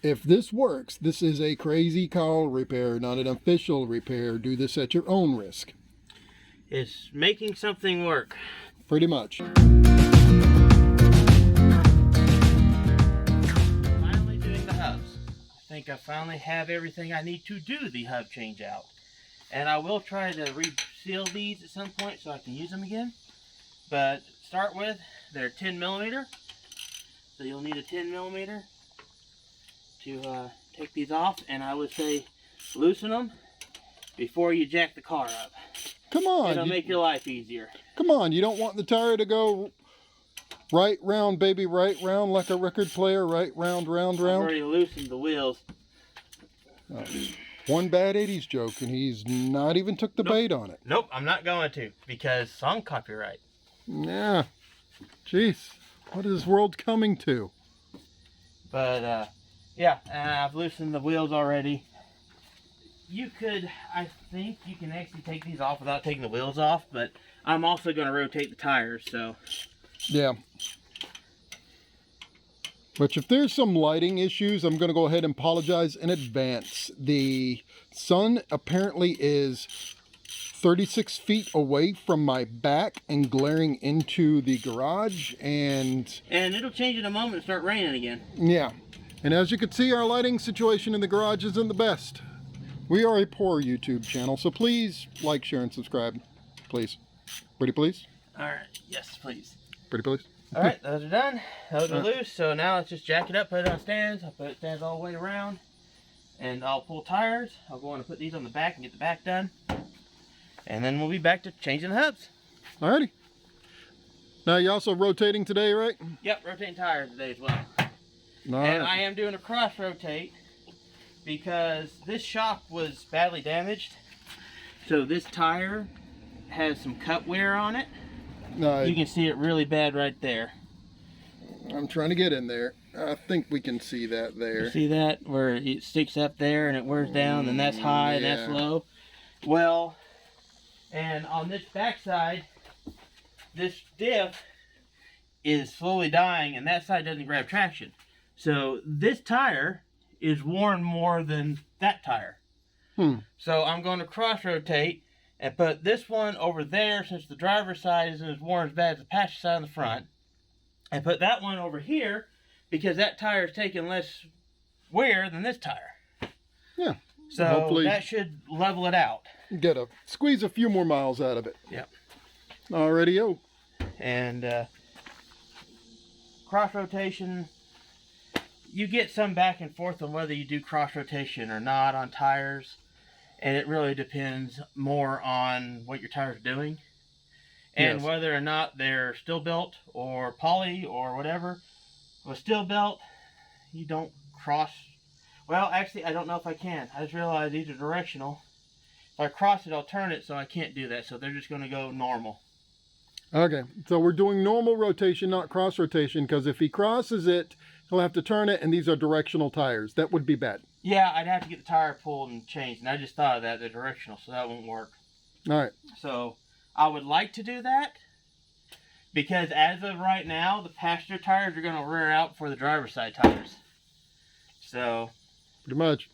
if this works, this is a Krazy Karl repair, not an official repair. Do this at your own risk. It's making something work. Pretty much. Finally doing the hubs. I think I finally have everything I need to do the hub change out. And I will try to reseal these at some point so I can use them again. But to start with, they're 10mm. So you'll need a 10mm to take these off. And I would say loosen them before you jack the car up. Come on. It'll make your life easier. Come on, you don't want the tire to go right round, baby, right round like a record player, right round, round, round. I've already loosened the wheels. One bad 80s joke, and he's not even took the bait on it. Nope, I'm not going to, because song copyright. Yeah. Jeez, what is this world coming to? But, yeah, I've loosened the wheels already. You could, I think you can actually take these off without taking the wheels off, but I'm also going to rotate the tires, so. Yeah. But if there's some lighting issues, I'm going to go ahead and apologize in advance. The sun apparently is 36 feet away from my back and glaring into the garage, and it'll change in a moment and start raining again. Yeah. And as you can see, our lighting situation in the garage isn't the best. We are a poor YouTube channel, so please like, share, and subscribe. Please. Pretty please? Alright, yes, please. Pretty please? Alright, those are done. Those are loose, so now let's just jack it up, put it on stands. I'll put stands all the way around. And I'll pull tires. I'll go on and put these on the back and get the back done. And then we'll be back to changing the hubs. Alrighty. Now you're also rotating today, right? Yep, rotating tires today as well. Alright. And I am doing a cross rotate because this shock was badly damaged. So this tire has some cut wear on it. No, you can see it really bad right there. I'm trying to get in there. I think we can see that there. You see that where it sticks up there and it wears down, and that's high and that's low. Well, and on this backside, this diff is slowly dying, and that side doesn't grab traction. So this tire is worn more than that tire. So I'm going to cross rotate and put this one over there, since the driver's side isn't as worn as bad as the passenger side on the front, and put that one over here because that tire is taking less wear than this tire. Yeah. So hopefully that should level it out. Squeeze a few more miles out of it. Yep. Alrighty-o. And cross rotation, you get some back and forth on whether you do cross rotation or not on tires. And it really depends more on what your tires are doing. And whether or not they're steel built or poly or whatever. With steel built, you don't cross. Well, actually, I don't know if I can. I just realized these are directional. If I cross it, I'll turn it, so I can't do that. So they're just going to go normal. Okay, so we're doing normal rotation, not cross rotation, because if he crosses it, he'll have to turn it, and these are directional tires. That would be bad. Yeah, I'd have to get the tire pulled and changed, and I just thought of that. They're directional, so that won't work. All right. So I would like to do that, because as of right now, the passenger tires are going to rear out for the driver's side tires. So. Pretty much.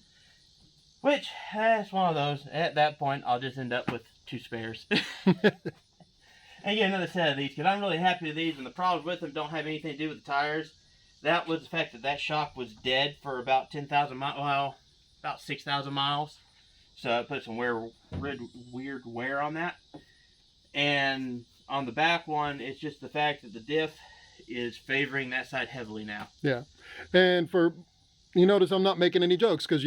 Which, that's one of those. At that point, I'll just end up with 2 spares. And get another set of these, because I'm really happy with these, and the problems with them don't have anything to do with the tires. That was the fact that that shock was dead for about 10,000 miles, well, about 6,000 miles. So it put some weird wear on that. And on the back one, it's just the fact that the diff is favoring that side heavily now. Yeah. And you notice I'm not making any jokes, because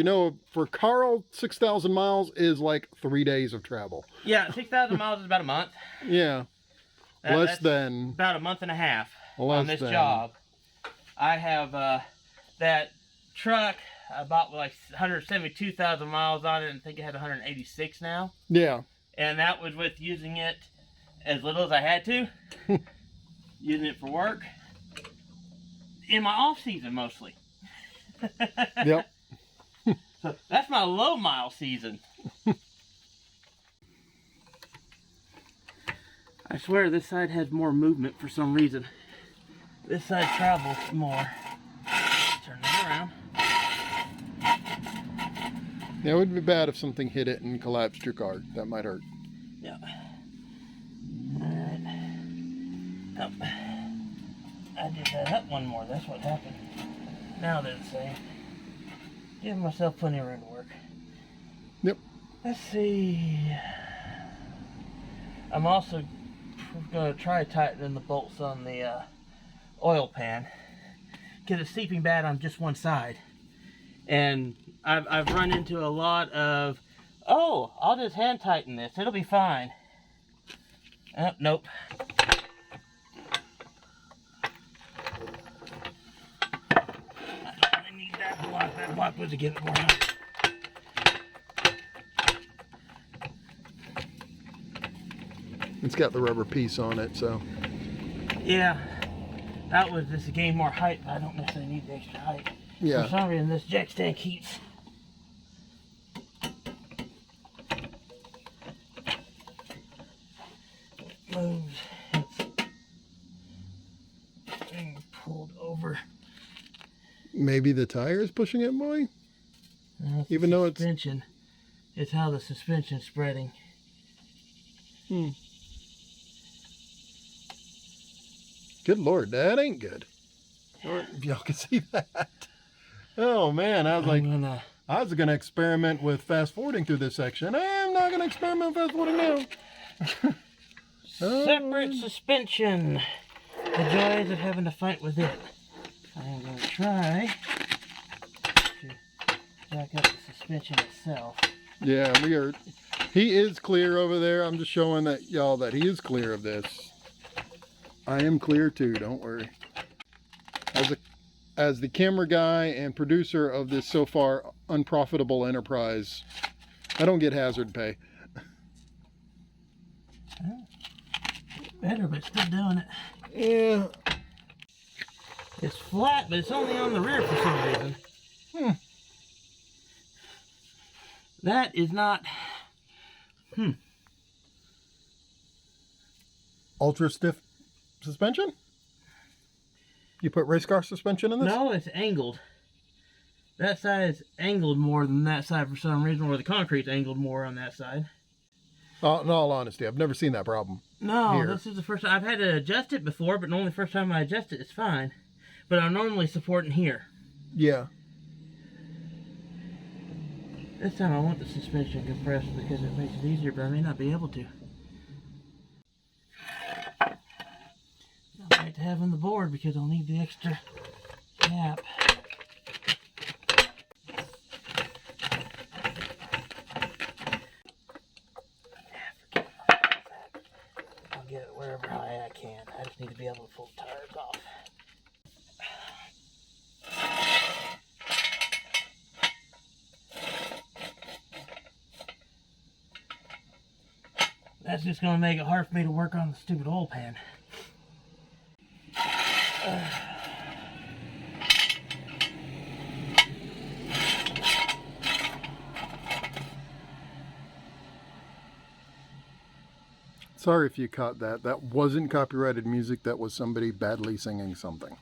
for Karl, 6,000 miles is like 3 days of travel. Yeah, 6,000 miles is about a month. Yeah. Less than. About a month and a half on this job. I have that truck, I bought with like 172,000 miles on it, and I think it has 186 now. Yeah. And that was with using it as little as I had to. Using it for work. In my off season mostly. Yep. So that's my low mile season. I swear this side has more movement for some reason. This side travels more. Turn it around. Yeah, it would be bad if something hit it and collapsed your car. That might hurt. Yeah. Alright. Up. I did that up one more. That's what happened. Now they're the same. Giving myself plenty of room to work. Yep. Let's see. I'm also going to try tightening the bolts on the oil pan, because it's seeping bad on just one side. And I've run into a lot of, oh, I'll just hand tighten this. It'll be fine. Nope. I need that block. That block was to get it more out. It's got the rubber piece on it, so. Yeah, that was just to gain more height, but I don't necessarily need the extra height. Yeah. For some reason, this jack stand keeps moves. It's being pulled over. Maybe the tire is pushing it, boy? Even though it's... suspension. It's how the suspension's spreading. Good Lord, that ain't good. If y'all can see that. Oh man, I was gonna experiment with fast forwarding through this section. I'm not gonna experiment with fast forwarding now. Separate suspension. The joys of having to fight with it. I'm gonna try to jack up the suspension itself. Yeah, he is clear over there. I'm just showing that y'all that he is clear of this. I am clear too, don't worry. As the camera guy and producer of this so far unprofitable enterprise, I don't get hazard pay. Better, but still doing it. Yeah. It's flat, but it's only on the rear for some reason. That is not... Ultra stiff suspension? You put race car suspension in this? No, it's angled. That side is angled more than that side for some reason, or the concrete's angled more on that side. In all honesty, I've never seen that problem. No, here. This is the first time. I've had to adjust it before, but only the first time I adjust it, it's fine. But I'm normally supporting here. Yeah. This time I want the suspension compressed because it makes it easier, but I may not be able to. I like to have on the board because I'll need the extra gap. I'll get it wherever high I can. I just need to be able to pull the tires off. That's just going to make it hard for me to work on the stupid oil pan. Sorry if you caught that. That wasn't copyrighted music. That was somebody badly singing something.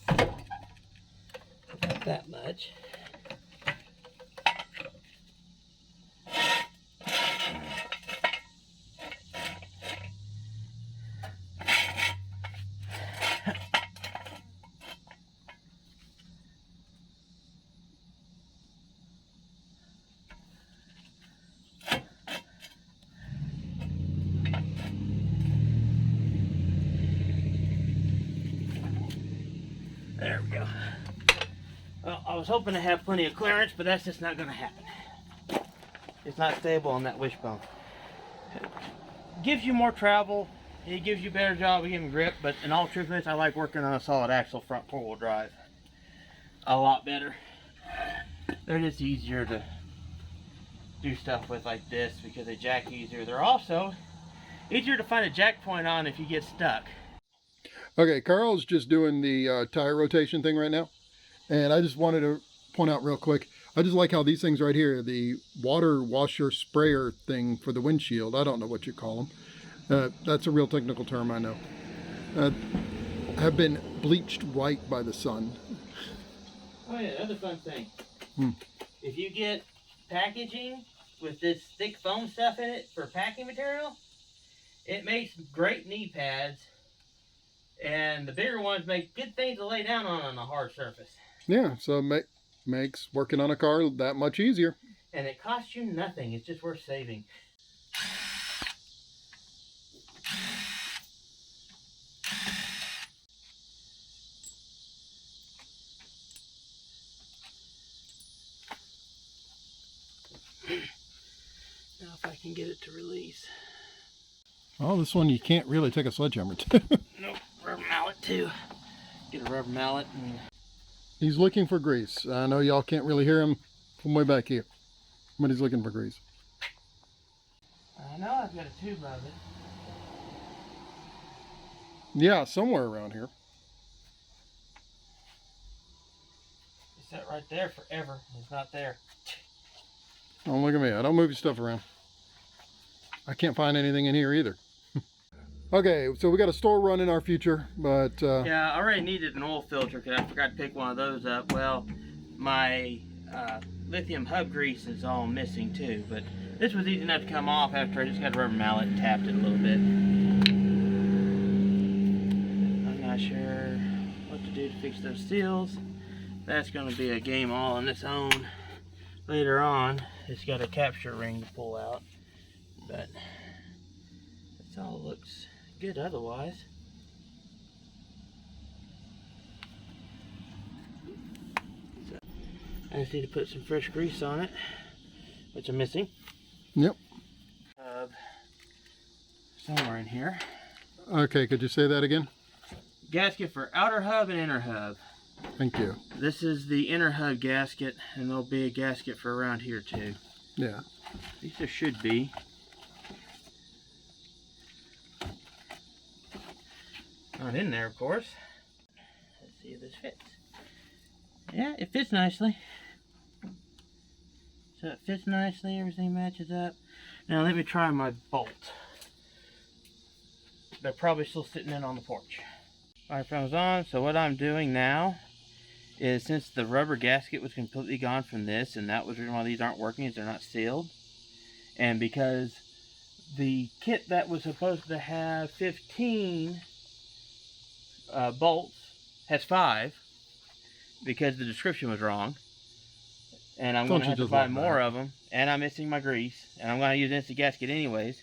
Not that much. There we go. Well, I was hoping to have plenty of clearance, but that's just not going to happen. It's not stable on that wishbone. It gives you more travel. It gives you a better job of getting grip, but in all truthfulness, I like working on a solid axle front four-wheel drive a lot better. They're just easier to do stuff with like this because they jack easier. They're also easier to find a jack point on if you get stuck. Okay, Karl's just doing the tire rotation thing right now. And I just wanted to point out real quick, I just like how these things right here, the water washer sprayer thing for the windshield, I don't know what you call them. That's a real technical term, I know. have been bleached white by the sun. Oh yeah, another fun thing. Hmm. If you get packaging with this thick foam stuff in it for packing material, it makes great knee pads, and the bigger ones make good things to lay down on a hard surface. Yeah, so it makes working on a car that much easier. And it costs you nothing. It's just worth saving. Now if I can get it to release. Oh, this one you can't really take a sledgehammer to. Nope, rubber mallet too. Get a rubber mallet. And... He's looking for grease. I know y'all can't really hear him from way back here, but he's looking for grease. I know I've got a tube of it. Yeah, somewhere around here. It's sat right there forever. It's not there. Don't look at me. I don't move your stuff around. I can't find anything in here either. Okay, so we got a store run in our future, but... Yeah, I already needed an oil filter because I forgot to pick one of those up. Well, my lithium hub grease is all missing too, but this was easy enough to come off after I just got a rubber mallet and tapped it a little bit. I'm not sure what to do to fix those seals. That's going to be a game all on its own later on. It's got a capture ring to pull out, but that's all looks good otherwise. So I just need to put some fresh grease on it, which I'm missing. Yep. Somewhere in here. Okay, could you say that again? Gasket for outer hub and inner hub. Thank you. This is the inner hub gasket, and there'll be a gasket for around here too. Yeah. At least there should be. Not in there, of course. Let's see if this fits. Yeah, it fits nicely. So it fits nicely, everything matches up. Now let me try my bolt. They're probably still sitting in on the porch. Alright, phone's on. So what I'm doing now is, since the rubber gasket was completely gone from this, and that was the reason why these aren't working, is they're not sealed. And because the kit that was supposed to have 15 bolts has 5, because the description was wrong. And I'm going to have to buy more of them. And I'm missing my grease. And I'm going to use instant gasket anyways.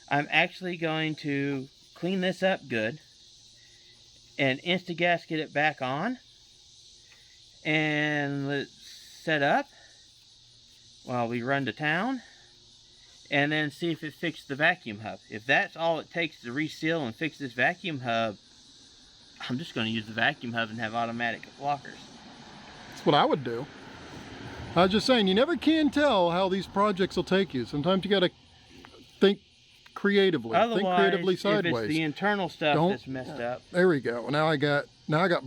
I'm actually going to clean this up good and instant gasket it back on. And let's set up while we run to town. And then see if it fixed the vacuum hub. If that's all it takes to reseal and fix this vacuum hub, I'm just going to use the vacuum hub and have automatic lockers. That's what I would do. I was just saying, you never can tell how these projects will take you. Sometimes you got to think creatively. Otherwise, think creatively sideways. If it's the internal stuff that's messed up. There we go. Now I got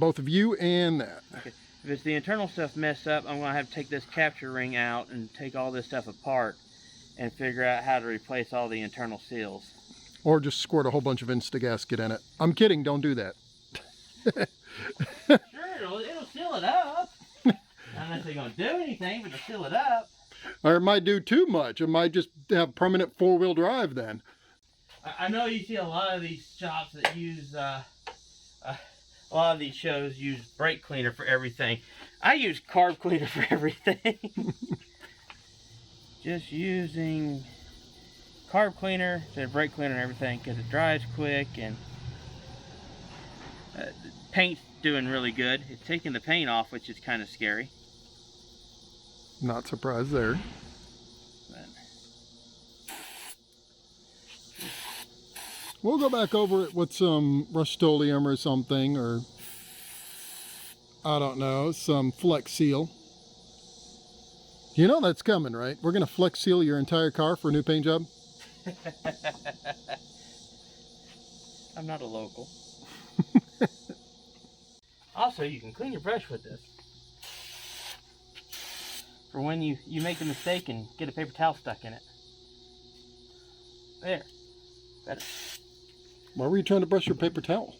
both of you and that. Okay. If it's the internal stuff messed up, I'm going to have to take this capture ring out and take all this stuff apart and figure out how to replace all the internal seals. Or just squirt a whole bunch of Insta-Gasket in it. I'm kidding, don't do that. Sure, it'll seal it up. Not necessarily going to do anything, but it'll seal it up. Or it might do too much. It might just have permanent four-wheel drive then. I know you see a lot of these shops that use, a lot of these shows use brake cleaner for everything. I use carb cleaner for everything. Just using carb cleaner instead of brake cleaner and everything, because it dries quick, and the paint's doing really good. It's taking the paint off, which is kind of scary. Not surprised there. But we'll go back over it with some Rust-Oleum or something, or I don't know, some Flex Seal. You know that's coming, right? We're going to Flex Seal your entire car for a new paint job. I'm not a local. Also, you can clean your brush with this. For when you make the mistake and get a paper towel stuck in it. There. Better. Why were you trying to brush your paper towel?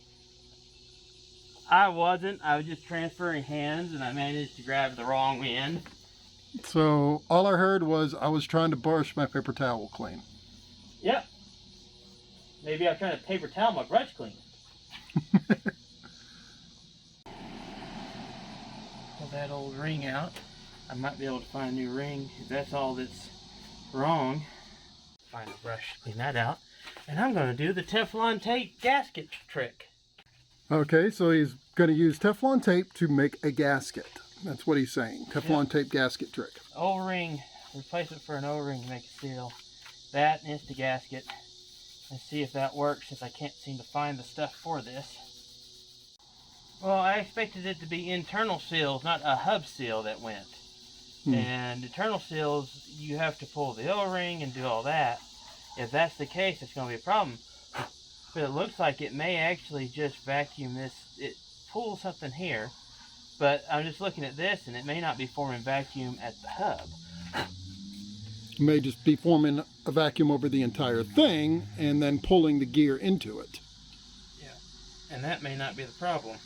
I wasn't. I was just transferring hands, and I managed to grab the wrong end. So all I heard was I was trying to brush my paper towel clean. Yep. Maybe I was trying to paper towel my brush clean. Pull that old ring out. I might be able to find a new ring if that's all that's wrong. Find a brush, clean that out. And I'm going to do the Teflon tape gasket trick. Okay, so he's going to use Teflon tape to make a gasket. That's what he's saying. Teflon tape gasket trick. O-ring. Replace it for an O-ring to make a seal. That and it's the gasket. And see if that works, since I can't seem to find the stuff for this. Well, I expected it to be internal seals, not a hub seal that went. And internal seals, you have to pull the O-ring and do all that. If that's the case, it's going to be a problem. But it looks like it may actually just vacuum this. It pulls something here, but I'm just looking at this, and it may not be forming vacuum at the hub. It may just be forming a vacuum over the entire thing and then pulling the gear into it. Yeah, and that may not be the problem.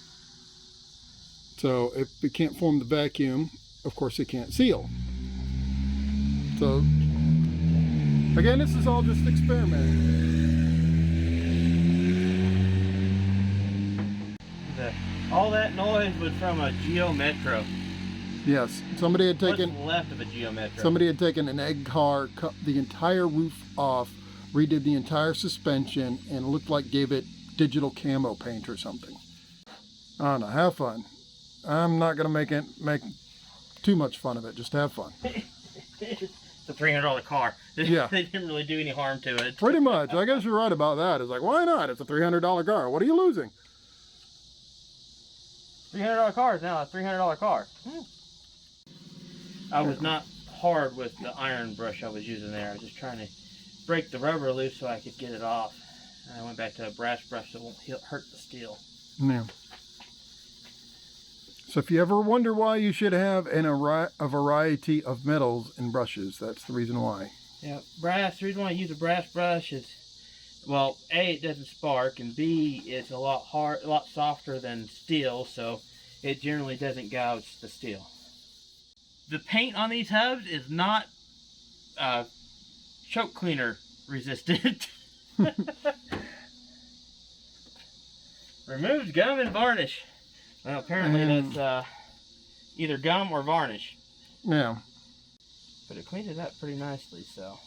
So if it can't form the vacuum, of course it can't seal. So again, this is all just experimenting. All that noise was from a Geo Metro. Yes, somebody had taken What's left of a Geo Metro? Somebody had taken an egg car, cut the entire roof off, redid the entire suspension, and looked like gave it digital camo paint or something. I don't know, have fun. I'm not gonna make too much fun of it. Just have fun. It's a $300 car. Yeah. They didn't really do any harm to it. Pretty much. I guess you're right about that. It's like, why not? It's a $300 car. What are you losing? $300 car is now a $300 car. I was not hard with the iron brush I was using there. I was just trying to break the rubber loose so I could get it off. And I went back to a brass brush that won't hurt the steel. Yeah. So if you ever wonder why you should have a variety of metals and brushes, that's the reason why. Yeah, brass. The reason why I use a brass brush is, well, A, it doesn't spark, and B, it's a lot softer than steel, so it generally doesn't gouge the steel. The paint on these hubs is not choke cleaner resistant. Removes gum and varnish. Well, apparently that's either gum or varnish. Yeah. But it cleaned it up pretty nicely, so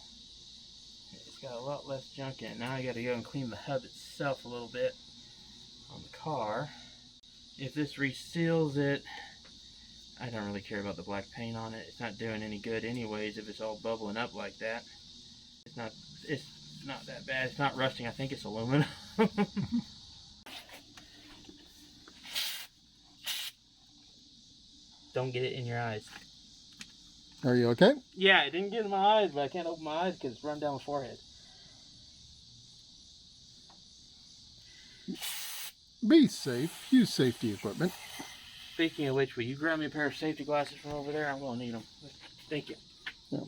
it's got a lot less junk in it. Now I got to go and clean the hub itself a little bit on the car. If this reseals it, I don't really care about the black paint on it. It's not doing any good anyways if it's all bubbling up like that. It's not that bad. It's not rusting. I think it's aluminum. Don't get it in your eyes. Are you okay? Yeah, it didn't get in my eyes, but I can't open my eyes because it's run down my forehead. Be safe. Use safety equipment. Speaking of which, will you grab me a pair of safety glasses from over there? I'm going to need them. Thank you. Yeah.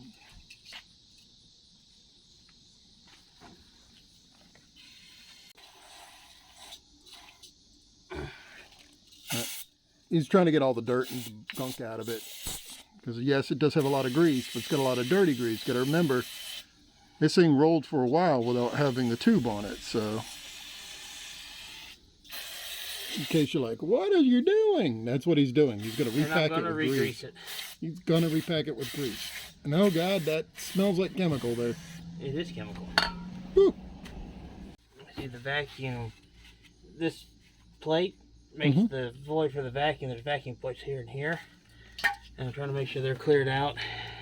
He's trying to get all the dirt and gunk out of it. Because yes, it does have a lot of grease, but it's got a lot of dirty grease. Got to remember, this thing rolled for a while without having the tube on it. So, in case you're like, what are you doing? That's what he's doing. He's going to repack it with grease. He's going to repack it with grease. And oh God, that smells like chemical there. It is chemical. Whew. See the vacuum, this plate makes the void for the vacuum. There's vacuum plates here and here. And I'm trying to make sure they're cleared out.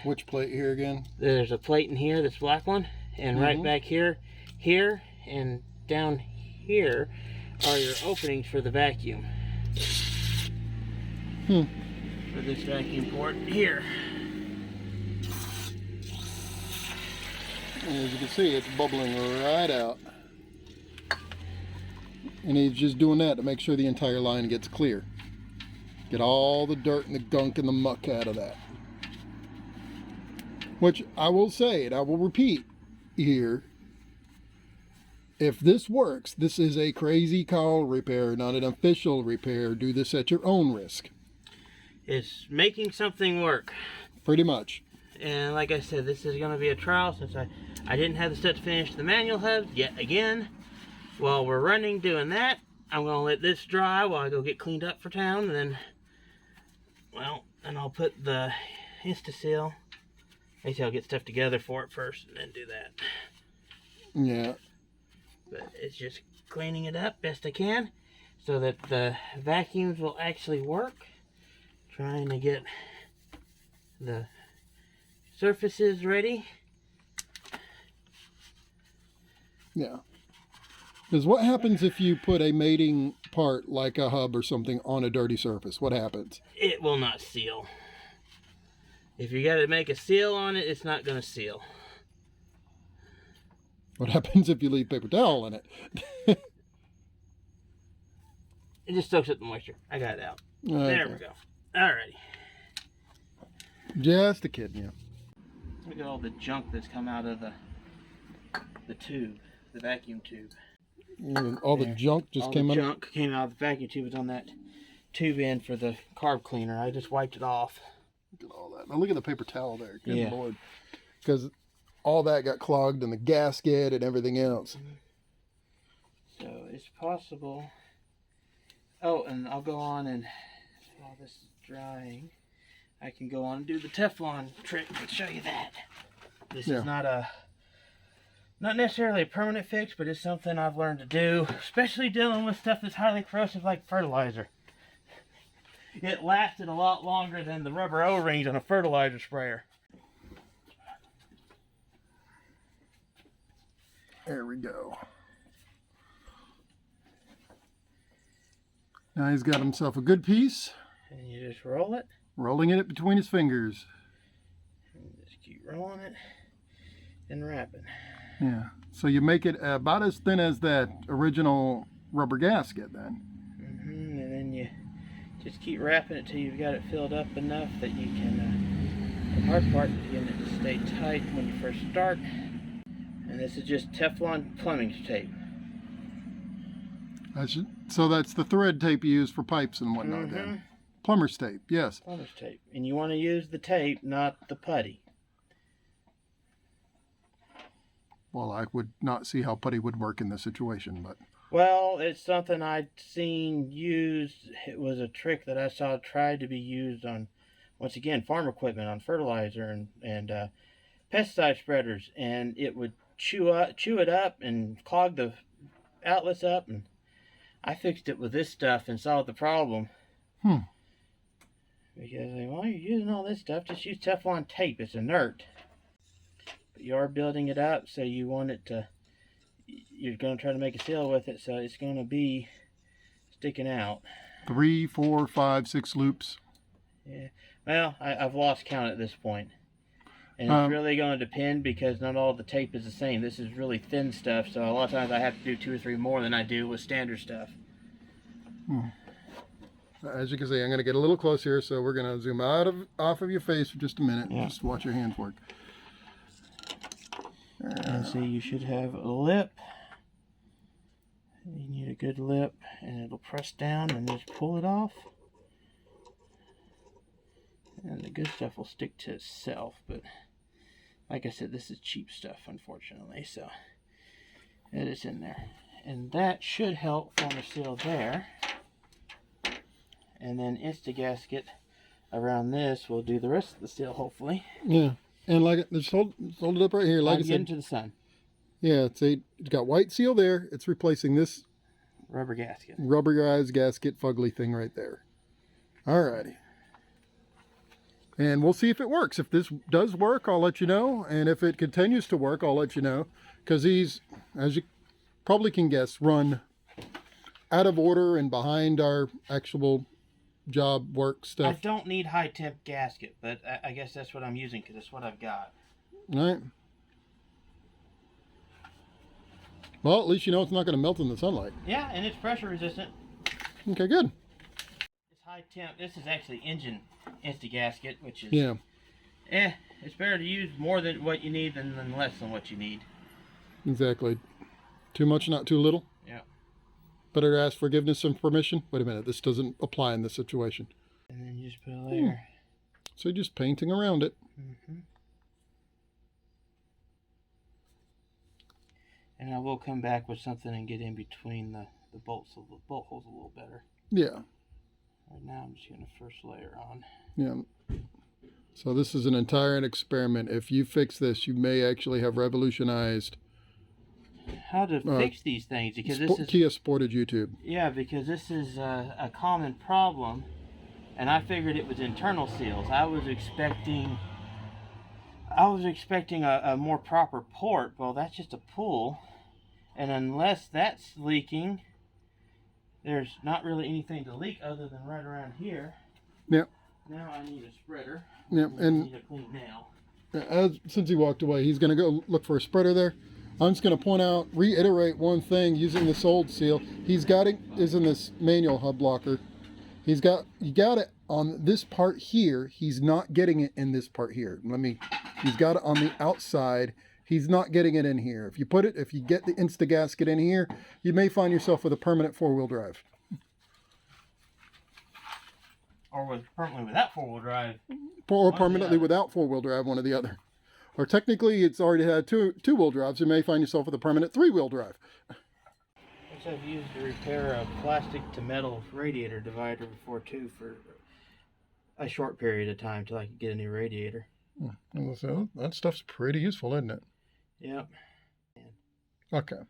Which plate here again? There's a plate in here, this black one. And right back here, and down here are your openings for the vacuum. For this vacuum port here. And as you can see, it's bubbling right out. And he's just doing that to make sure the entire line gets clear. Get all the dirt and the gunk and the muck out of that. Which I will say, and I will repeat here, if this works, this is a Krazy Karl repair, not an official repair. Do this at your own risk. It's making something work. Pretty much. And like I said, this is going to be a trial since I didn't have the stuff to finish the manual hub yet again. While we're running doing that, I'm going to let this dry while I go get cleaned up for town. And then, well, and I'll put the Insta-Seal. Basically, I'll get stuff together for it first and then do that. Yeah. But it's just cleaning it up best I can so that the vacuums will actually work. Trying to get the surfaces ready. Yeah. Because what happens if you put a mating part like a hub or something on a dirty surface? What happens? It will not seal. If you got to make a seal on it, it's not going to seal. What happens if you leave paper towel in it? It just soaks up the moisture. I got it out. Okay. There we go. Alrighty. Just a kidding you. Look at all the junk that's come out of the tube, the vacuum tube. All the junk just came out. All the junk came out of the vacuum tube. It's on that tube end for the carb cleaner. I just wiped it off. Look at all that. Now look at the paper towel there. Good Yeah. Lord. Because all that got clogged in the gasket and everything else. So it's possible. Oh, and I'll go on and while this is drying, I can go on and do the Teflon trick and show you that. This is not necessarily a permanent fix, but it's something I've learned to do, especially dealing with stuff that's highly corrosive like fertilizer. It lasted a lot longer than the rubber O-rings on a fertilizer sprayer. There we go. Now he's got himself a good piece. And you just roll it. Rolling it between his fingers. And just keep rolling it and wrapping. Yeah. So you make it about as thin as that original rubber gasket then. And then you just keep wrapping it till you've got it filled up enough that you can, the hard part is getting it to stay tight when you first start. And this is just Teflon plumbing tape. So that's the thread tape you use for pipes and whatnot then. Plumber's tape, yes. Plumber's tape. And you want to use the tape, not the putty. Well, I would not see how putty would work in this situation, but... Well, it's something I'd seen used. It was a trick that I saw tried to be used on, once again, farm equipment, on fertilizer and pesticide spreaders. And it would chew it up and clog the outlets up. And I fixed it with this stuff and solved the problem. Because, well, you're using all this stuff, just use Teflon tape. It's inert. But you are building it up, so you want it to, you're going to try to make a seal with it, so it's going to be sticking out. 3, 4, 5, 6 loops. Yeah. Well, I've lost count at this point. And it's really going to depend because not all the tape is the same. This is really thin stuff, so a lot of times I have to do 2 or 3 more than I do with standard stuff. As you can see, I'm going to get a little close here, so we're going to zoom off of your face for just a minute. Yeah. Just watch your hands work. And see, you should have a lip. You need a good lip, and it'll press down and just pull it off. And the good stuff will stick to itself, but like I said, this is cheap stuff, unfortunately, so it is in there. And that should help form a seal there. And then Insta-Gasket around this will do the rest of the seal, hopefully. Yeah, and like just hold it up right here. Like I said, into the sun. Yeah, it's got white seal there. It's replacing this Rubber gasket. rubberized gasket fugly thing right there. Alrighty. And we'll see if it works. If this does work, I'll let you know. And if it continues to work, I'll let you know. Because these, as you probably can guess, run out of order and behind our actual job work stuff. I don't need high temp gasket, but I guess that's what I'm using because that's what I've got. All right. Well, at least you know it's not going to melt in the sunlight. Yeah, and it's pressure resistant. Okay, good. It's high temp. This is actually engine Insta-Gasket, which is... Yeah. It's better to use more than what you need than less than what you need. Exactly. Too much, not too little? Yeah. Better to ask forgiveness and permission? Wait a minute, this doesn't apply in this situation. And then you just put a layer. So just painting around it. Mm-hmm. And I will come back with something and get in between the bolts so the bolt holes a little better. Yeah. Right now I'm just going to first layer on. Yeah. So this is an entire experiment. If you fix this, you may actually have revolutionized how to fix these things, because this is KIA Sportage YouTube. Yeah, because this is a common problem, and I figured it was internal seals. I was expecting a more proper port. Well, that's just a pull, and unless that's leaking, there's not really anything to leak other than right around here. Yep. Now I need a spreader. Yep. I need a clean nail. Since he walked away, he's going to go look for a spreader there. I'm just going to reiterate one thing using this old seal. He's got it is in this manual hub blocker. You got it on this part here. He's not getting it in this part here. He's got it on the outside. He's not getting it in here. If you get the Insta gasket in here, you may find yourself with a permanent 4-wheel drive. Or permanently without 4-wheel drive. Or permanently without 4-wheel drive, one or the other. Or technically, it's already had two-wheel drives. You may find yourself with a permanent 3-wheel drive. Which I've used to repair a plastic to metal radiator divider before too, for a short period of time till I could get a new radiator. So that stuff's pretty useful, isn't it? Yep. Okay.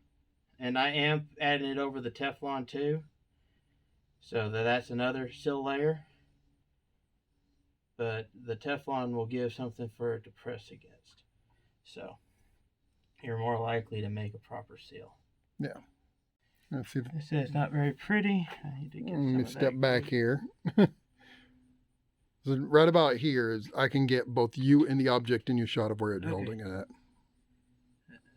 And I am adding it over the Teflon too, so that's another seal layer. But the Teflon will give something for it to press against. So you're more likely to make a proper seal. Yeah. Let's see. I said it's not very pretty. I need to get Let me some step back here. So right about here is I can get both you and the object in your shot of where it's holding it at.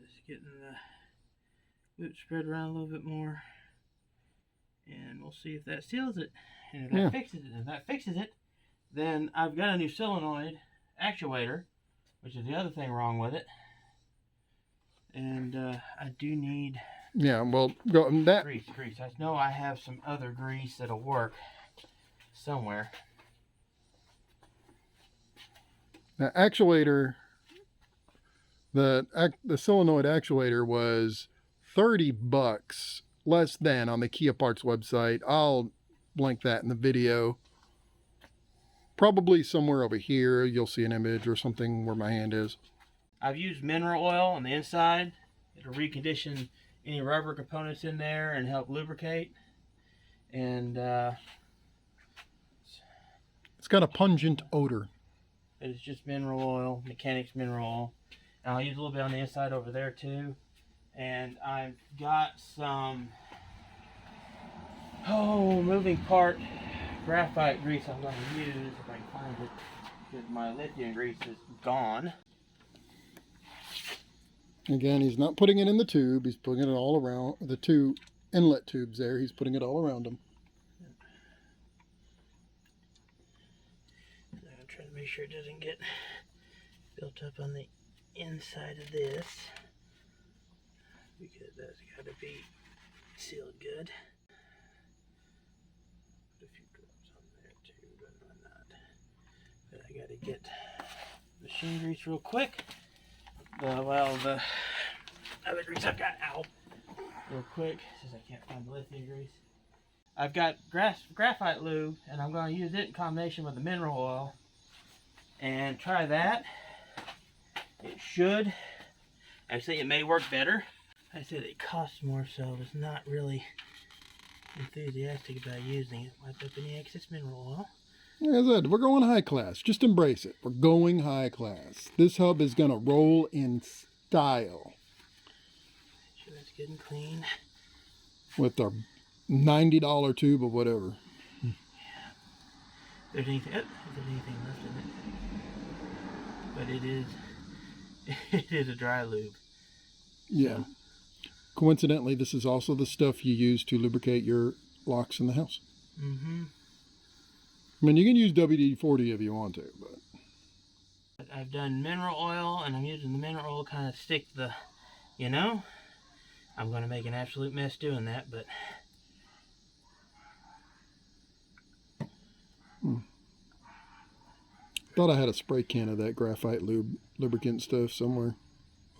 Just getting the loop spread around a little bit more. And we'll see if that seals it. And if that fixes it. If that fixes it, then I've got a new solenoid actuator, which is the other thing wrong with it. And I do need grease. I know I have some other grease that'll work somewhere. The actuator, the solenoid actuator was $30 less than on the Kia parts website. I'll link that in the video. Probably somewhere over here, you'll see an image or something where my hand is. I've used mineral oil on the inside. It'll recondition any rubber components in there and help lubricate. And it's got a pungent odor. It's just mineral oil, mechanics mineral oil. And I'll use a little bit on the inside over there too. And I've got some moving part graphite grease I'm going to use if I can find it, because my lithium grease is gone. Again, he's not putting it in the tube. He's putting it all around the two inlet tubes there. He's putting it all around them. I'm trying to make sure it doesn't get built up on the inside of this, because that's got to be sealed good. Put a few drops on there too, but I'm not. But I got to get machine grease real quick. The other grease I've got out real quick, since I can't find the lithium grease. I've got graphite lube, and I'm going to use it in combination with the mineral oil and try that. It should. Actually, it may work better. I said it costs more, so I was not really enthusiastic about using it. Wiped up any excess mineral oil. As I said, we're going high class. Just embrace it. We're going high class. This hub is going to roll in style. Make sure that's good and clean. With our $90 tube of whatever. Yeah. If there's anything left in it. But it is a dry lube. Yeah. So. Coincidentally, this is also the stuff you use to lubricate your locks in the house. Mm-hmm. I mean, you can use WD-40 if you want to, but... I've done mineral oil, and I'm using the mineral oil kind of stick the, I'm going to make an absolute mess doing that, but... Thought I had a spray can of that graphite lubricant stuff somewhere.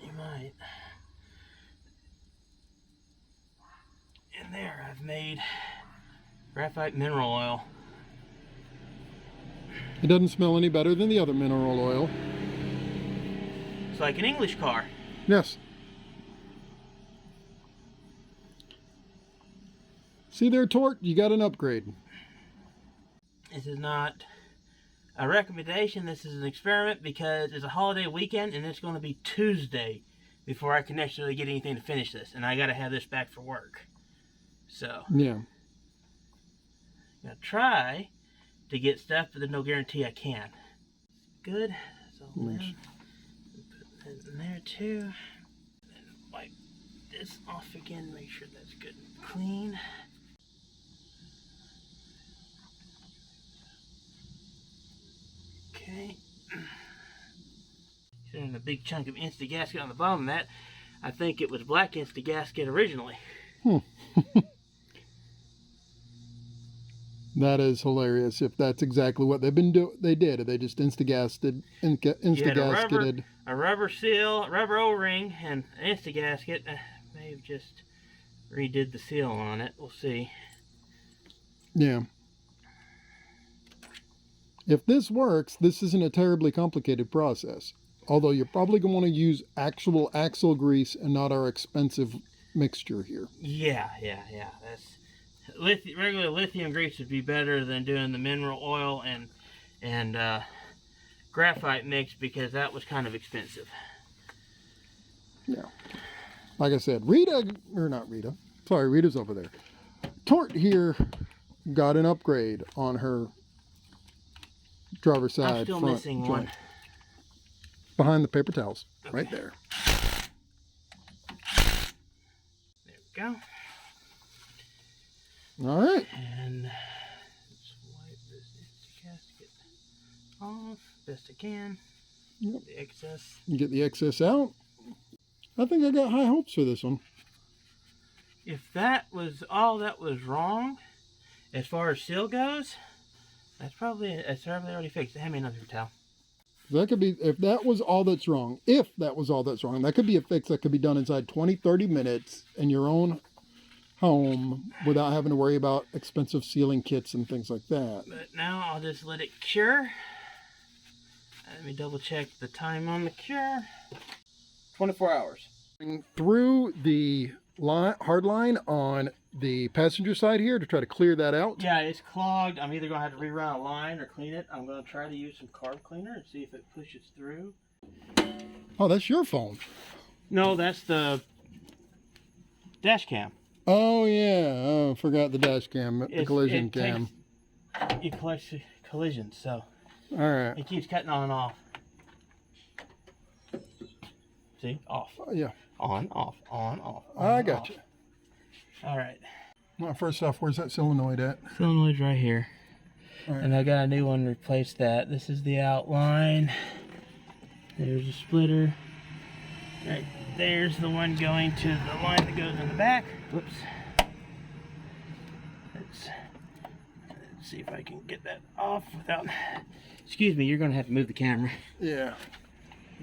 You might. In there, I've made graphite mineral oil. It doesn't smell any better than the other mineral oil. It's like an English car. Yes. See there, Tort? You got an upgrade. This is not a recommendation. This is an experiment because it's a holiday weekend and it's going to be Tuesday before I can actually get anything to finish this. And I got to have this back for work. So, yeah. I'm going to try to get stuff, but there's no guarantee I can. Good. So Nice. put that in there too. And wipe this off again. Make sure that's good and clean. Okay. There's a big chunk of Insta-Gasket on the bottom of that. I think it was black Insta-Gasket originally. That is hilarious. If that's exactly what they've been doing, they just Insta-Gasketed. A rubber seal, rubber O-ring, and an Insta-Gasket. May have just redid the seal on it. We'll see. Yeah. If this works, this isn't a terribly complicated process. Although you're probably going to want to use actual axle grease and not our expensive mixture here. Yeah. That's regular lithium grease would be better than doing the mineral oil and graphite mix because that was kind of expensive. Yeah. Like I said, Rita's over there. Tort here got an upgrade on her driver's side. I'm still front missing joint. one. Behind the paper towels. Okay. Right there. There we go. All right. And let's wipe this gasket off best I can. Yep. The excess. You get the excess out. I think I got high hopes for this one. If that was all that was wrong, as far as seal goes, that's probably already fixed. Hand me another towel. That could be, if that was all that's wrong, that could be a fix that could be done inside 20, 30 minutes in your own home without having to worry about expensive sealing kits and things like that. But now I'll just let it cure. Let me double check the time on the cure. 24 hours. Through the hard line on the passenger side here to try to clear that out. Yeah, it's clogged. I'm either going to have to rerun a line or clean it. I'm going to try to use some carb cleaner and see if it pushes through. Oh, that's your phone. No, that's the dash cam. Oh, yeah. Oh, forgot the dash cam, the collision cam. It collects collisions, so all right. it keeps cutting on and off. See? Off. Yeah. On, off, on, off. I got you. All right. Well, first off, where's that solenoid at? Solenoid's right here. All right. And I got a new one to replace that. This is the outline. There's a splitter. Right there's the one going to the line that goes in the back. Whoops. Let's see if I can get that off without... Excuse me, you're going to have to move the camera. Yeah.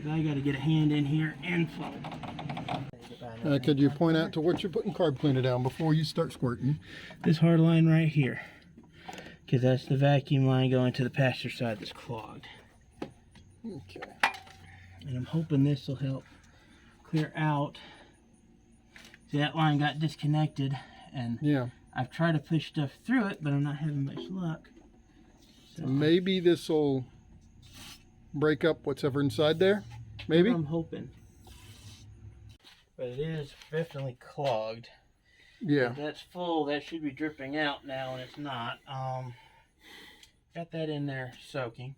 I got to get a hand in here and flow. Could you point out to what you're putting carb cleaner down before you start squirting? This hard line right here. Because that's the vacuum line going to the passenger side that's clogged. Okay. And I'm hoping this will help clear out. See, that line got disconnected and yeah, I've tried to push stuff through it, but I'm not having much luck. So maybe this will break up whatever inside there. Maybe. I'm hoping. But it is definitely clogged. Yeah. If that's full, that should be dripping out now, and it's not. Got that in there soaking.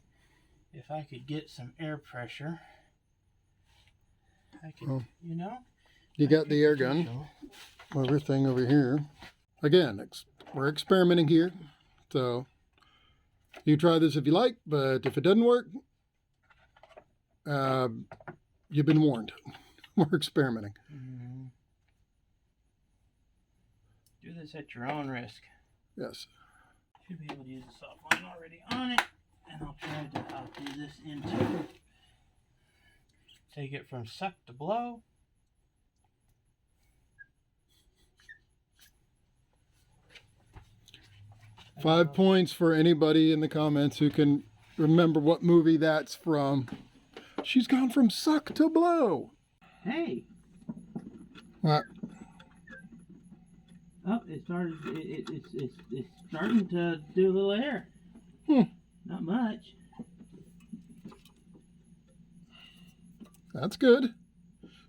If I could get some air pressure, I could, you know. You got the air gun. Everything over here. Again, we're experimenting here. So you try this if you like, but if it doesn't work, you've been warned. We're experimenting. Do this at your own risk. Yes. Should be able to use the soft line already on it. And I'll do this into, take it from suck to blow. Five points for anybody in the comments who can remember what movie that's from. She's gone from suck to blow. Hey. What? Oh, it started. It's starting to do a little air. Not much. That's good.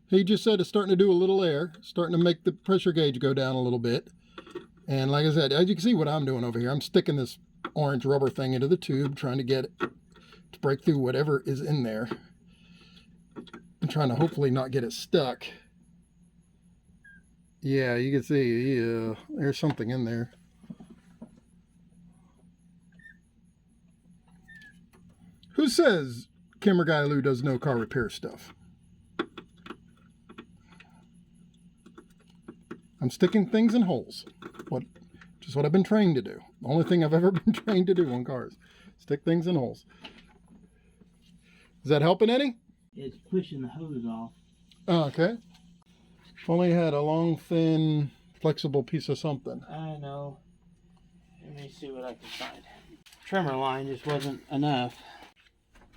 He just said it's starting to do a little air, starting to make the pressure gauge go down a little bit. And like I said, as you can see what I'm doing over here, I'm sticking this orange rubber thing into the tube, trying to get it to break through whatever is in there. I'm trying to hopefully not get it stuck. Yeah, you can see, there's something in there. Who says Camera Guy Lou does no car repair stuff? I'm sticking things in holes. Just what I've been trained to do. The only thing I've ever been trained to do on cars. Stick things in holes. Is that helping any? It's pushing the hose off. Oh, okay. If only had a long, thin, flexible piece of something. I know. Let me see what I can find. Trimmer line just wasn't enough.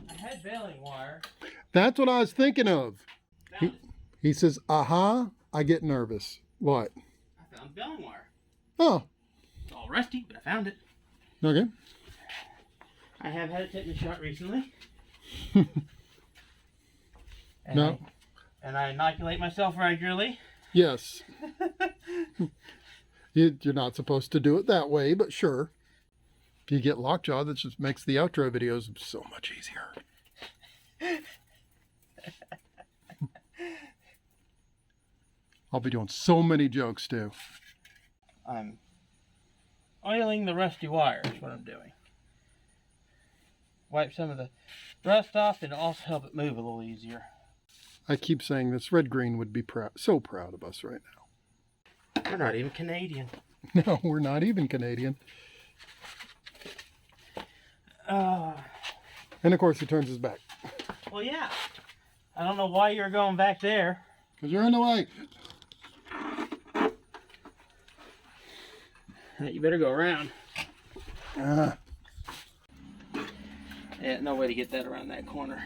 I had baling wire. That's what I was thinking of. He says, aha, I get nervous. What? I found baling wire. Oh. It's all rusty, but I found it. Okay. I have had it tetanus shot recently. And I inoculate myself regularly. Yes. You're not supposed to do it that way, but sure. If you get lockjaw, that just makes the outro videos so much easier. I'll be doing so many jokes too. I'm oiling the rusty wire is what I'm doing. Wipe some of the rust off and also help it move a little easier. I keep saying this. Red Green would be so proud of us right now. We're not even Canadian. No, we're not even Canadian. And of course he turns his back. Well, yeah. I don't know why you're going back there. Because you're in the way. You better go around. Yeah, no way to get that around that corner.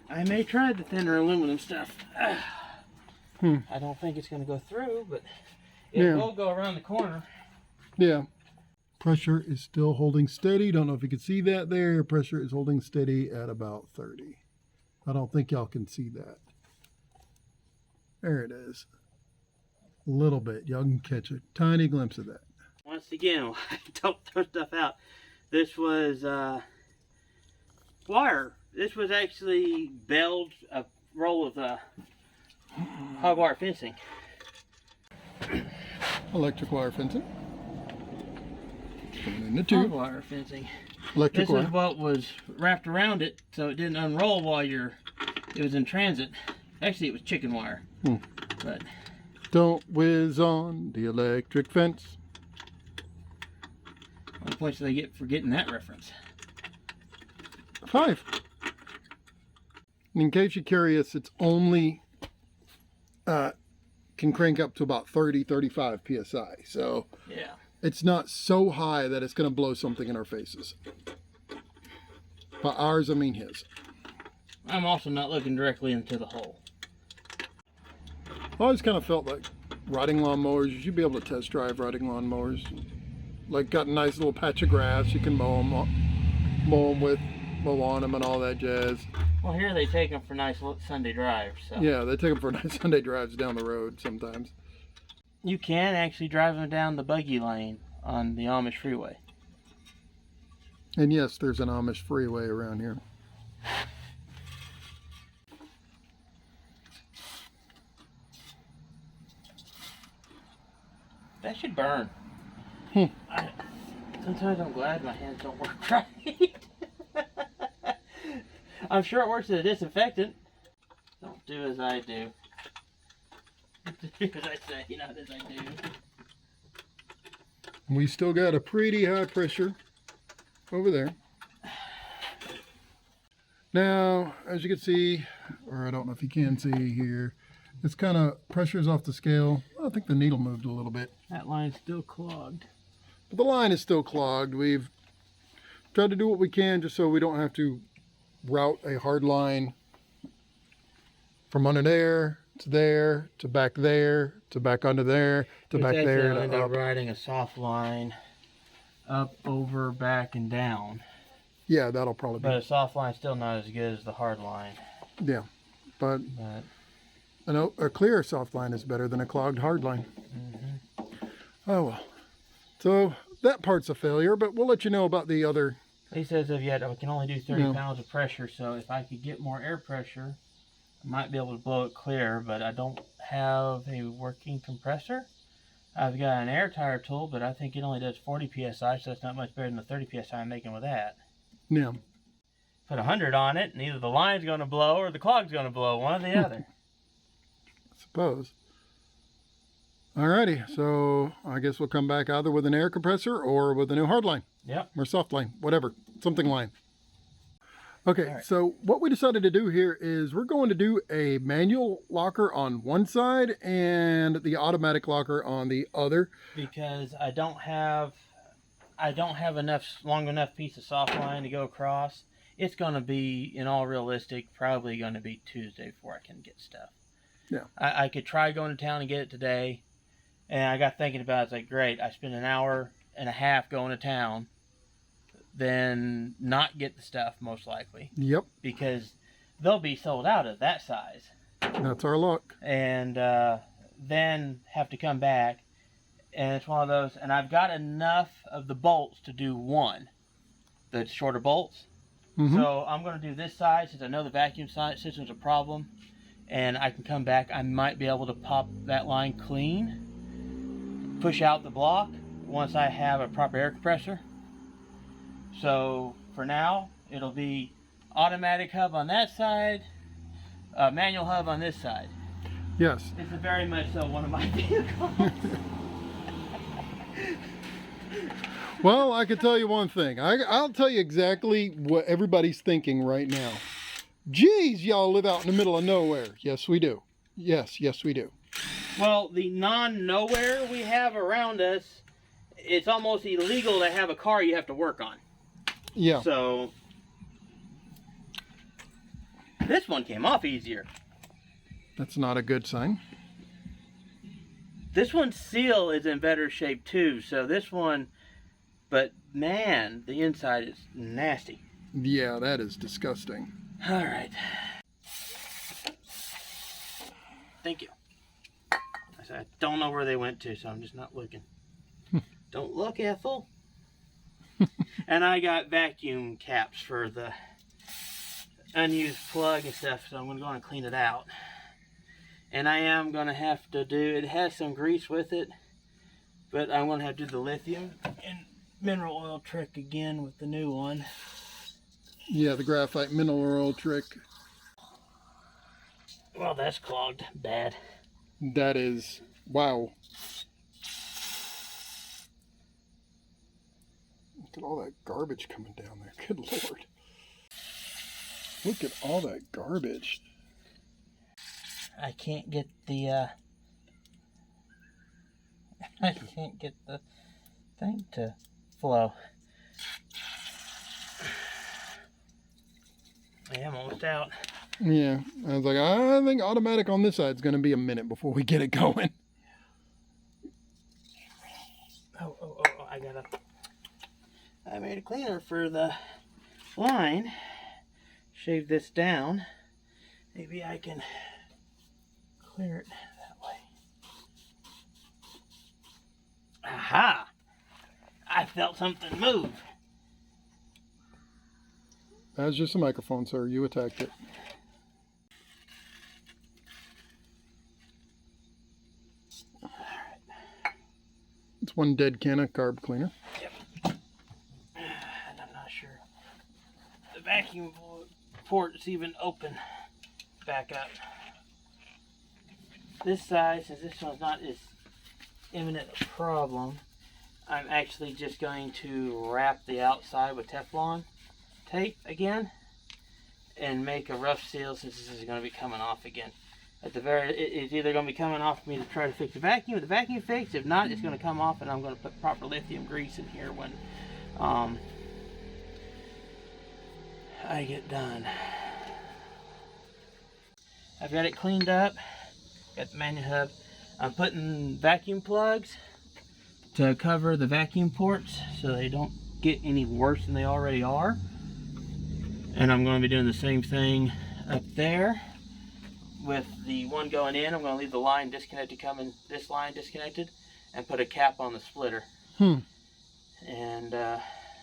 I may try the thinner aluminum stuff. I don't think it's going to go through, but it will go around the corner. Yeah. Pressure is still holding steady. Don't know if you can see that there. Pressure is holding steady at about 30. I don't think y'all can see that. There it is. A little bit. Y'all can catch a tiny glimpse of that. Once again, I don't throw stuff out. This was wire. This was actually baled a roll of hog wire fencing. Electric wire fencing. Coming in the tube. Hog wire fencing. Electric wire. This is what was wrapped around it so it didn't unroll while it was in transit. Actually, it was chicken wire. But don't whiz on the electric fence. How many points do they get for getting that reference? 5. In case you're curious, it's only can crank up to about 30-35 psi. So yeah, it's not so high that it's going to blow something in our faces. By ours, I mean his. I'm also not looking directly into the hole. I always kind of felt like riding lawnmowers, you should be able to test drive riding lawnmowers. Like, got a nice little patch of grass you can mow on them and all that jazz. Well, here they take them for nice Sunday drives. So. Yeah, they take them for nice Sunday drives down the road sometimes. You can actually drive them down the buggy lane on the Amish freeway. And yes, there's an Amish freeway around here. That should burn. Sometimes I'm glad my hands don't work right. I'm sure it works as a disinfectant. Don't do as I do. Do as I say, not as I do. We still got a pretty high pressure over there. Now, as you can see, or I don't know if you can see here, it's kind of pressure's off the scale. I think the needle moved a little bit. That line's still clogged. But the line is still clogged. We've tried to do what we can just so we don't have to route a hard line from under there to back there to back under there to back there. I'll end to up up. riding a soft line up, over, back, and down. Yeah, that'll probably be. But a soft line's still not as good as the hard line. Yeah, but a clear soft line is better than a clogged hard line. Oh well. So that part's a failure, but we'll let you know about the other. He says if yet I can only do 30 pounds of pressure, so if I could get more air pressure, I might be able to blow it clear, but I don't have a working compressor. I've got an air tire tool, but I think it only does 40 psi, so that's not much better than the 30 psi I'm making with that. Yeah. Put 100 on it, and either the line's going to blow or the clog's going to blow, one or the other. I suppose. Alrighty, so I guess we'll come back either with an air compressor or with a new hard line. Yep. Or soft line, whatever, something line. Okay, All right. So what we decided to do here is we're going to do a manual locker on one side and the automatic locker on the other. Because I don't have long enough piece of soft line to go across. It's going to be, in all realistic, probably going to be Tuesday before I can get stuff. Yeah. I could try going to town and get it today. And I got thinking about it. It's like, great, I spend an hour and a half going to town, then not get the stuff, most likely. Yep. Because they'll be sold out of that size. That's our luck. And then have to come back. And it's one of those, and I've got enough of the bolts to do one, the shorter bolts. So I'm going to do this side since I know the vacuum system's a problem, and I can come back. I might be able to pop that line clean, push out the block once I have a proper air compressor. So for now, it'll be automatic hub on that side, manual hub on this side. Yes. This is very much so one of my vehicles. Well, I can tell you one thing. I'll tell you exactly what everybody's thinking right now. Geez, y'all live out in the middle of nowhere. Yes, we do. Yes, we do. Well, the non-nowhere we have around us, it's almost illegal to have a car you have to work on. Yeah. So, this one came off easier. That's not a good sign. This one's seal is in better shape too, so this one, but man, the inside is nasty. Yeah, that is disgusting. All right. Thank you. I said, I don't know where they went to, so I'm just not looking. Don't look, Ethel. And I got vacuum caps for the unused plug and stuff, so I'm going to go and clean it out. And I am going to have to do, it has some grease with it, but I'm going to have to do the lithium and mineral oil trick again with the new one. Yeah, the graphite mineral oil trick. Well, that's clogged bad. That is, wow. Look at all that garbage coming down there. Good Lord. Look at all that garbage. I can't get the I can't get the thing to flow. I am almost out. Yeah, I was like, I think automatic on this side is going to be a minute before we get it going. Oh, I made a cleaner for the line. Shave this down. Maybe I can clear it that way. Aha! I felt something move. That was just a microphone, sir. You attacked it. It's one dead can of carb cleaner. Yep. And I'm not sure. The vacuum port is even open. Back up. This side, since this one's not as imminent a problem, I'm actually just going to wrap the outside with Teflon tape again and make a rough seal, since this is going to be coming off again. At the it's either going to be coming off for me to try to fix the vacuum with the vacuum fix. If not, it's going to come off, and I'm going to put proper lithium grease in here when I get done. I've got it cleaned up. Got the manual hub. I'm putting vacuum plugs to cover the vacuum ports so they don't get any worse than they already are. And I'm going to be doing the same thing up there with the one going in. I'm going to leave the line disconnected, this line disconnected, and put a cap on the splitter. And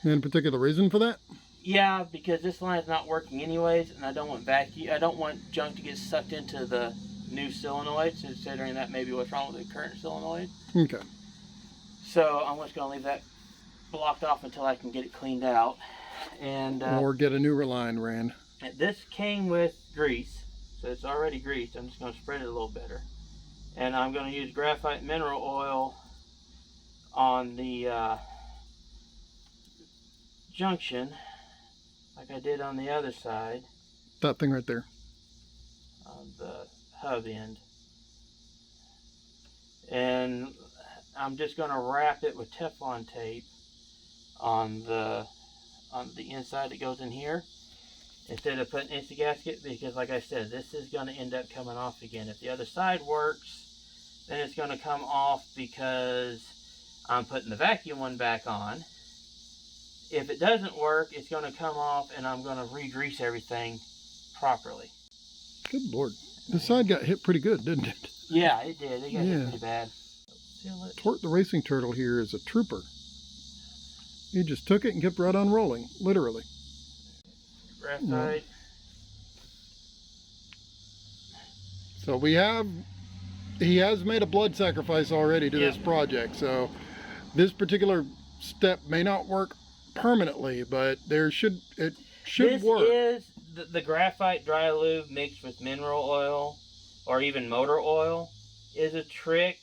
any particular reason for that? Yeah, because this line is not working anyways, and I don't want junk to get sucked into the new solenoid, considering that may be what's wrong with the current solenoid. Okay. So I'm just going to leave that blocked off until I can get it cleaned out. And or get a newer line ran. This came with grease, so it's already greased. I'm just going to spread it a little better. And I'm going to use graphite mineral oil on the junction, like I did on the other side. That thing right there. On the hub end. And I'm just going to wrap it with Teflon tape on the inside that goes in here, instead of putting Insta-Gasket, because like I said, this is going to end up coming off again. If the other side works, then it's going to come off because I'm putting the vacuum one back on. If it doesn't work, it's going to come off, and I'm going to re-grease everything properly. Good Lord. This side got hit pretty good, didn't it? Yeah, it did. It got hit pretty bad. Tort the racing turtle here is a trooper. He just took it and kept right on rolling, literally. Graphite. So he has made a blood sacrifice already to this project. So this particular step may not work permanently, but it should work. This is the graphite dry lube mixed with mineral oil or even motor oil is a trick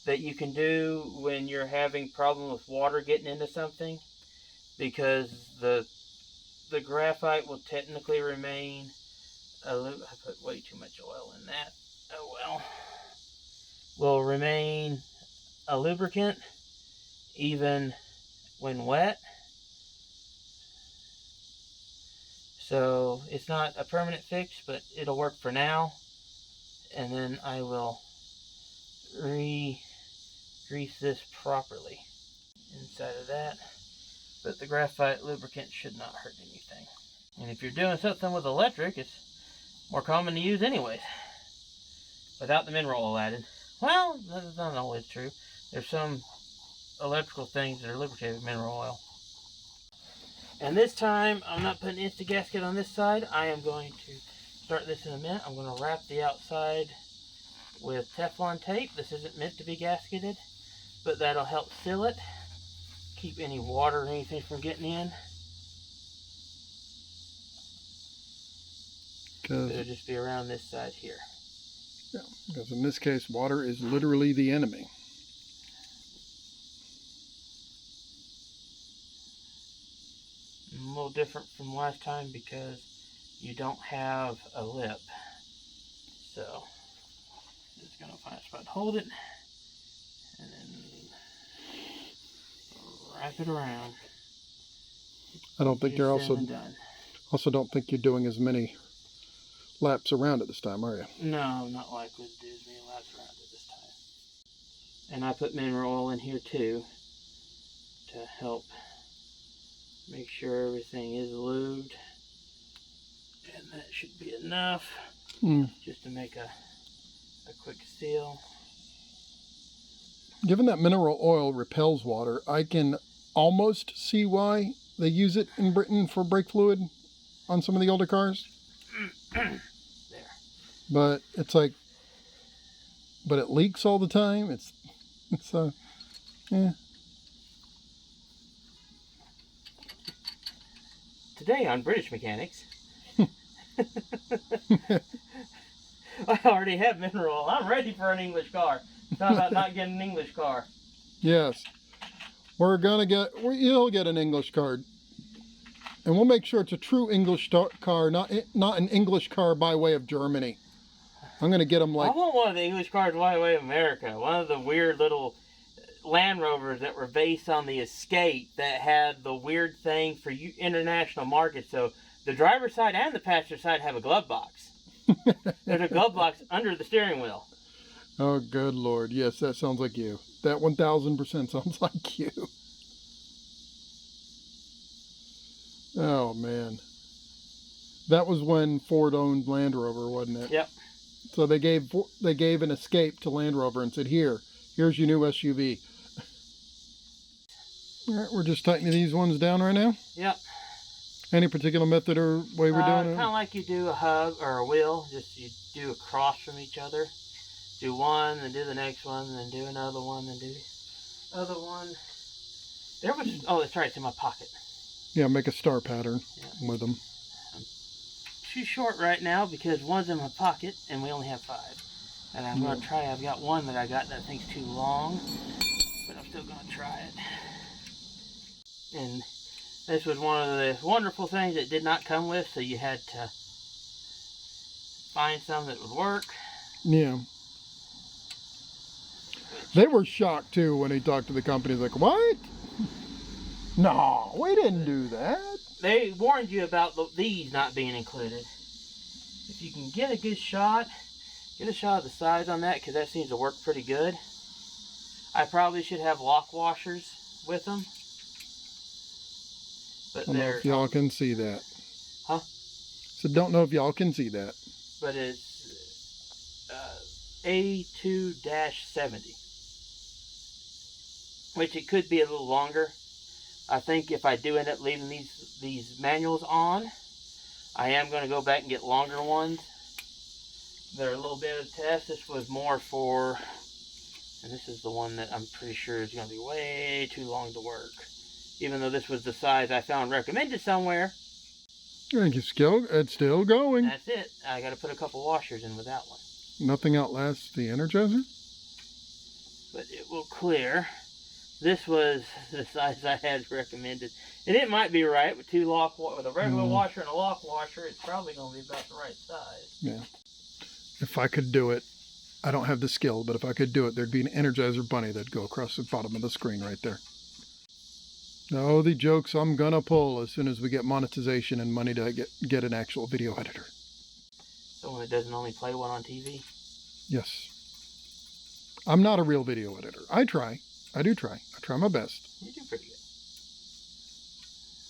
that you can do when you're having problem with water getting into something, because the graphite will technically remain I put way too much oil in that. Oh well. Will remain a lubricant even when wet. So it's not a permanent fix, but it'll work for now. And then I will re-grease this properly inside of that. But the graphite lubricant should not hurt anything. And if you're doing something with electric, it's more common to use anyways, without the mineral oil added. Well, that's not always true. There's some electrical things that are lubricated with mineral oil. And this time, I'm not putting Insta-Gasket on this side. I am going to start this in a minute. I'm going to wrap the outside with Teflon tape. This isn't meant to be gasketed, but that'll help seal it, keep any water or anything from getting in. It'll just be around this side here. Yeah, because in this case, water is literally the enemy. A little different from last time because you don't have a lip. So, just going to find a spot to hold it and then wrap it around. I don't think you're also don't think you're doing as many laps around it this time, are you? No, I'm not likely to do as many laps around it this time. And I put mineral oil in here too to help make sure everything is lubed. And that should be enough just to make a quick seal. Given that mineral oil repels water, I can almost see why they use it in Britain for brake fluid on some of the older cars. There. But it's like, but it leaks all the time. It's yeah. Today on British Mechanics, I already have mineral oil. I'm ready for an English car. It's not about not getting an English car. Yes. You'll get an English card. And we'll make sure it's a true English car, not an English car by way of Germany. I'm going to get them like... I want one of the English cars by way of America. One of the weird little Land Rovers that were based on the Escape that had the weird thing for international markets. So the driver's side and the passenger side have a glove box. There's a glove box under the steering wheel. Oh, good Lord. Yes, that sounds like you. That 1000% sounds like you. Oh, man. That was when Ford owned Land Rover, wasn't it? Yep. So they gave an Escape to Land Rover and said, here's your new SUV. All right, we're just tightening these ones down right now? Yep. Any particular method or way we're doing it? Kind of like you do a hug or a wheel. Just you do across from each other. Do one, then do the next one, then do another one, then do the other one. Oh, that's right, it's in my pocket. Yeah, make a star pattern with them. I'm too short right now because one's in my pocket and we only have 5. And I'm going to try, I've got one that I got that I think's too long, but I'm still going to try it. And this was one of the wonderful things that did not come with, so you had to find some that would work. Yeah. They were shocked too when he talked to the company. Like, what? No, we didn't do that. They warned you about these not being included. If you can get a good shot, get a shot of the size on that, because that seems to work pretty good. I probably should have lock washers with them. But I don't know if y'all can see that. Huh? So don't know if y'all can see that. But it's A2-70. Which it could be a little longer. I think if I do end up leaving these manuals on, I am going to go back and get longer ones. They're a little bit of a test. This was more for, and this is the one that I'm pretty sure is going to be way too long to work. Even though this was the size I found recommended somewhere. It's still going. That's it. I got to put a couple washers in with that one. Nothing outlasts the Energizer? But it will clear. This was the size I had recommended. And it might be right with with a regular washer and a lock washer. It's probably going to be about the right size. Yeah. If I could do it, I don't have the skill, but if I could do it, there'd be an Energizer bunny that'd go across the bottom of the screen right there. No, the jokes I'm gonna pull as soon as we get monetization and money to get an actual video editor. So when it doesn't only play one on TV? Yes. I'm not a real video editor. I try. I do try. I try my best. You do pretty good.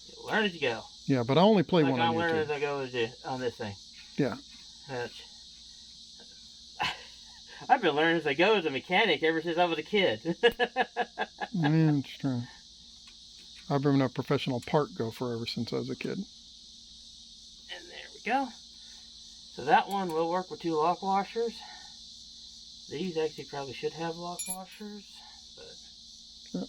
You learn as you go. Yeah, but I only play one on YouTube. I learn as I go on this thing. Yeah. I've been learning as I go as a mechanic ever since I was a kid. Yeah, it's true. I've been a professional part gopher ever since I was a kid. And there we go. So that one will work with 2 lock washers. These actually probably should have lock washers, but... Yep.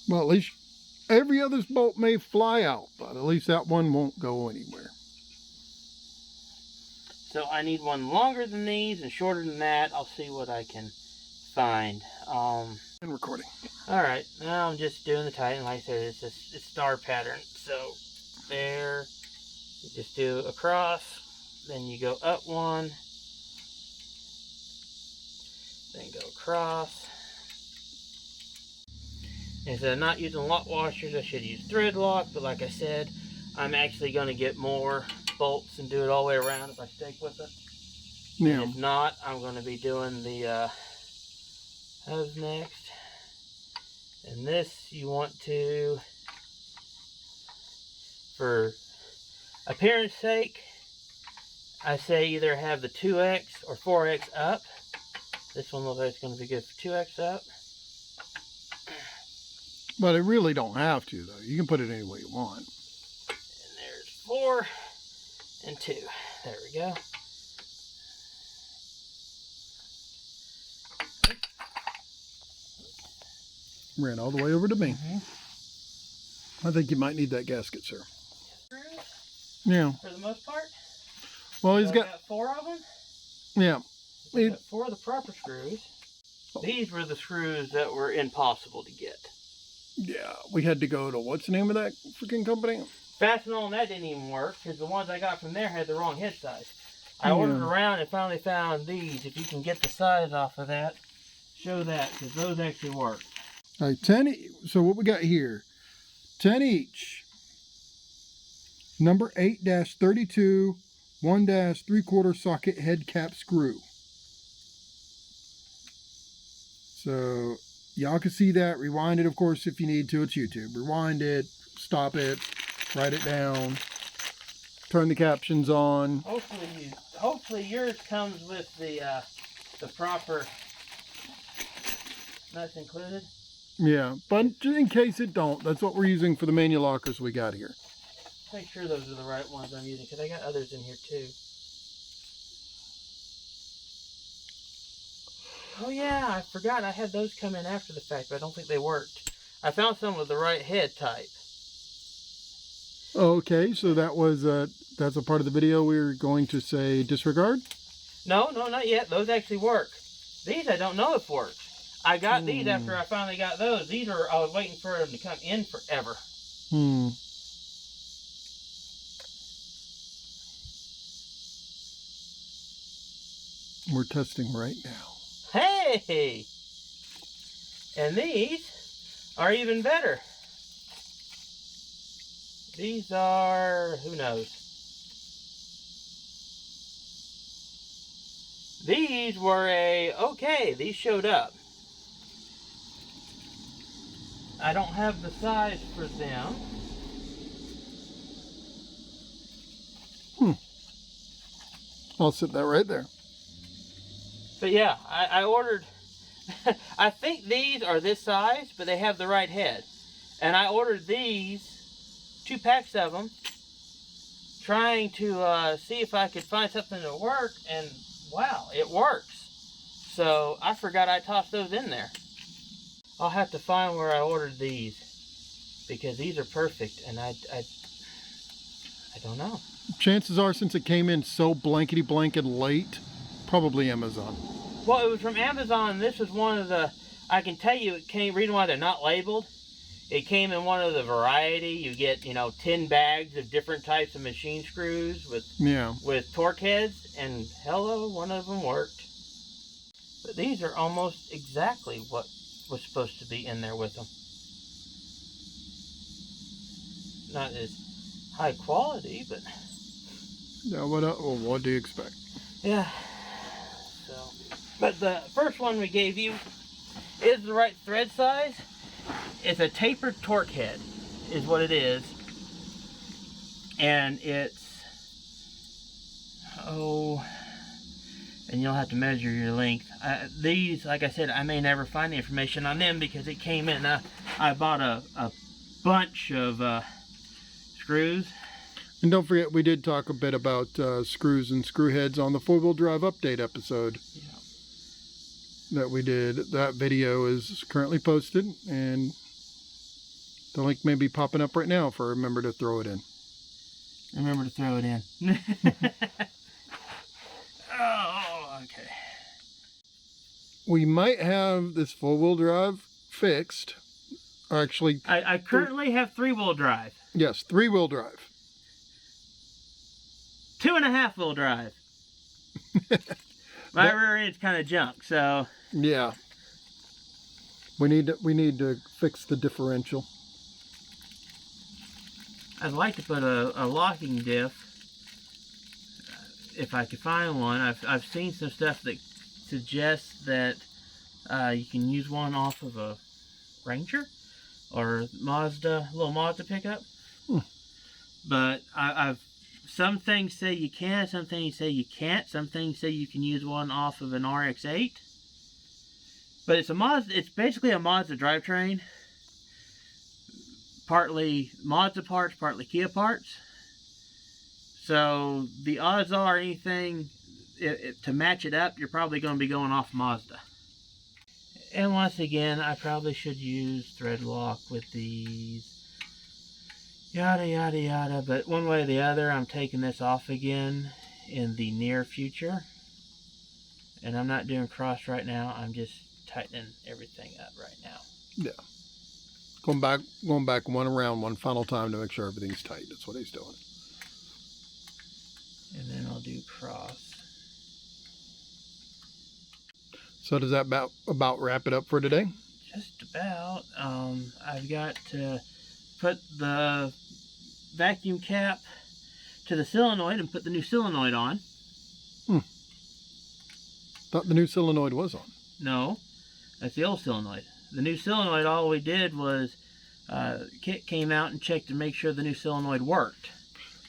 Well, at least every other bolt may fly out, but at least that one won't go anywhere. So I need one longer than these and shorter than that. I'll see what I can find. And recording. Alright, now I'm just doing the tightening. Like I said, it's a star pattern. So there, you just do across, then you go up one, then go across. Instead of not using lock washers, I should use thread lock, but like I said, I'm actually going to get more bolts and do it all the way around if I stick with it. Yeah. If not, I'm going to be doing the hubs next. And this you want to, for appearance sake, I say either have the 2X or 4X up. This one looks like it's going to be good for 2X up. But it really don't have to, though. You can put it any way you want. And there's 4 and 2. There we go. Ran all the way over to me. I think you might need that gasket, sir. Yeah. For the most part? Well, he's So I got, got 4 of them. yeah. I got 4 of the proper screws. These were the screws that were impossible to get. Yeah, we had to go to, what's the name of that freaking company? Fastenal, and that didn't even work because the ones I got from there had the wrong head size. I ordered around and finally found these. If you can get the size off of that, show that, because those actually work. All right, 10. So what we got here, 10 each. Number 8-32, 1-3/4 socket head cap screw. So y'all can see that. Rewind it, of course, if you need to. It's YouTube. Rewind it, stop it, write it down, turn the captions on. Hopefully yours comes with the proper nuts included. Yeah, but just in case it don't, that's what we're using for the manual lockers we got here. Make sure those are the right ones I'm using, because I got others in here too. Oh yeah, I forgot I had those come in after the fact, but I don't think they worked. I found some with the right head type. Okay, so that was that's a part of the video we were going to say disregard? No, not yet. Those actually work. These I don't know if work. I got these after I finally got those. These are, I was waiting for them to come in forever. We're testing right now. Hey! And these are even better. These are, who knows? These were okay, these showed up. I don't have the size for them. I'll sit that right there. But yeah, I ordered, I think these are this size, but they have the right head. And I ordered these, 2 packs of them, trying to see if I could find something to work, and wow, it works. So I forgot I tossed those in there. I'll have to find where I ordered these, because these are perfect, and I don't know. Chances are, since it came in so blankety blank and late, probably Amazon. Well, it was from Amazon. This was one of the, I can tell you it came, reason why they're not labeled, it came in one of the variety. You get, 10 bags of different types of machine screws with torque heads, and hello, one of them worked. But these are almost exactly what was supposed to be in there with them. Not as high quality, but Yeah, what do you expect? yeah. So, but the first one we gave you is the right thread size. It's a tapered torque head, is what it is, and it's and you'll have to measure your length. These, like I said, I may never find the information on them because it came in. I bought a bunch of screws. And don't forget, we did talk a bit about screws and screw heads on the 4-wheel drive update episode that we did. That video is currently posted, and the link may be popping up right now if I remember to throw it in. Remember to throw it in. Oh, okay. We might have this 4-wheel drive fixed. Actually, I currently have 3-wheel drive. Yes, 3-wheel drive. 2.5-wheel drive. My rear end's kind of junk, so yeah. We need to fix the differential. I'd like to put a locking diff if I could find one. I've seen some stuff that suggests that you can use one off of a Ranger or Mazda, little Mazda pickup. But I've some things say you can, some things say you can't, some things say you can use one off of an RX-8. But it's a Mazda. It's basically a Mazda drivetrain. Partly Mazda parts, partly Kia parts. So the odds are anything to match it up, you're probably going to be going off Mazda. And once again, I probably should use thread lock with these. Yada yada yada. But one way or the other, I'm taking this off again. in the near future. And I'm not doing cross right now. I'm just tightening everything up right now. Yeah. Going back one final time to make sure everything's tight. That's what he's doing. And then I'll do cross. So does that about wrap it up for today? Just about. I've got to put the vacuum cap to the solenoid and put the new solenoid on. Thought the new solenoid was on. No, that's the old solenoid. The new solenoid, all we did was Kit came out and checked to make sure the new solenoid worked.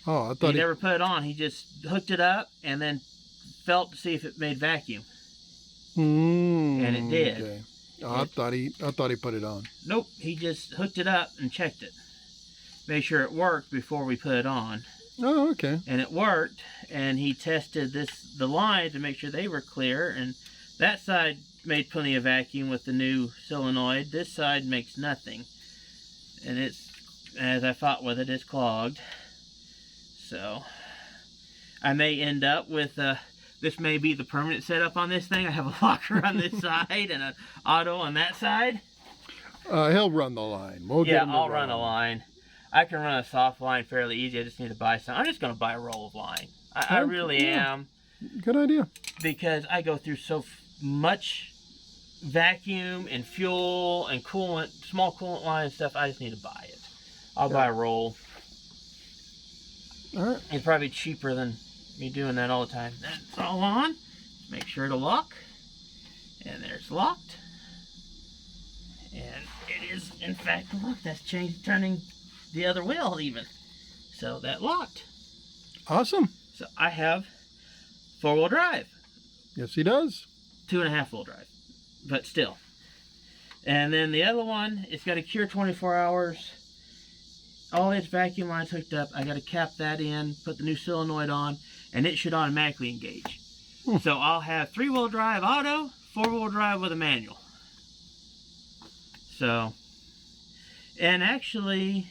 Oh, I thought he never put it on. He just hooked it up and then felt to see if it made vacuum. And it did. Okay. Oh, I thought he put it on. Nope, he just hooked it up and checked it. Made sure it worked before we put it on. Oh, okay. And it worked, and he tested the line to make sure they were clear, and that side made plenty of vacuum with the new solenoid. This side makes nothing. And it's, as I fought with it, it's clogged. So I may end up with this may be the permanent setup on this thing. I have a locker on this side and an auto on that side. He'll run the line. I'll run a line. I can run a soft line fairly easy. I just need to buy some. I'm just going to buy a roll of line. I really am. Good idea. Because I go through so much vacuum and fuel and coolant, small coolant line and stuff. I just need to buy it. I'll buy a roll. All right. It's probably cheaper than me doing that all the time. That's all on. Make sure to lock. And there's locked. And it is, in fact, look, that's turning the other wheel even. So that locked. Awesome. So I have 4-wheel drive. Yes, he does. 2.5-wheel drive. But still. And then the other one, it's got a cure 24 hours. All its vacuum lines hooked up. I got to cap that in, put the new solenoid on, and it should automatically engage. So I'll have 3-wheel drive auto, 4-wheel drive with a manual. So, and actually,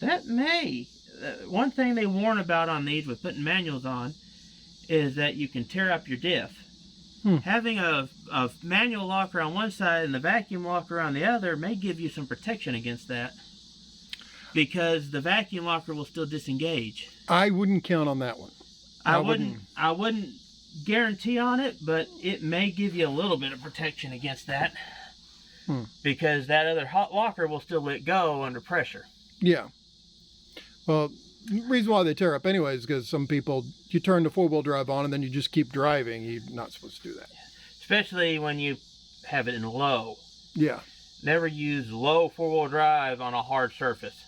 that may, one thing they warn about on these with putting manuals on is that you can tear up your diff. Having a manual locker on one side and the vacuum locker on the other may give you some protection against that, because the vacuum locker will still disengage. I wouldn't count on that one. I wouldn't guarantee on it, but it may give you a little bit of protection against that, because that other hot locker will still let go under pressure. Yeah. Well, the reason why they tear up anyway is because some people, you turn the 4-wheel drive on and then you just keep driving. You're not supposed to do that. Especially when you have it in low. Yeah. Never use low 4-wheel drive on a hard surface.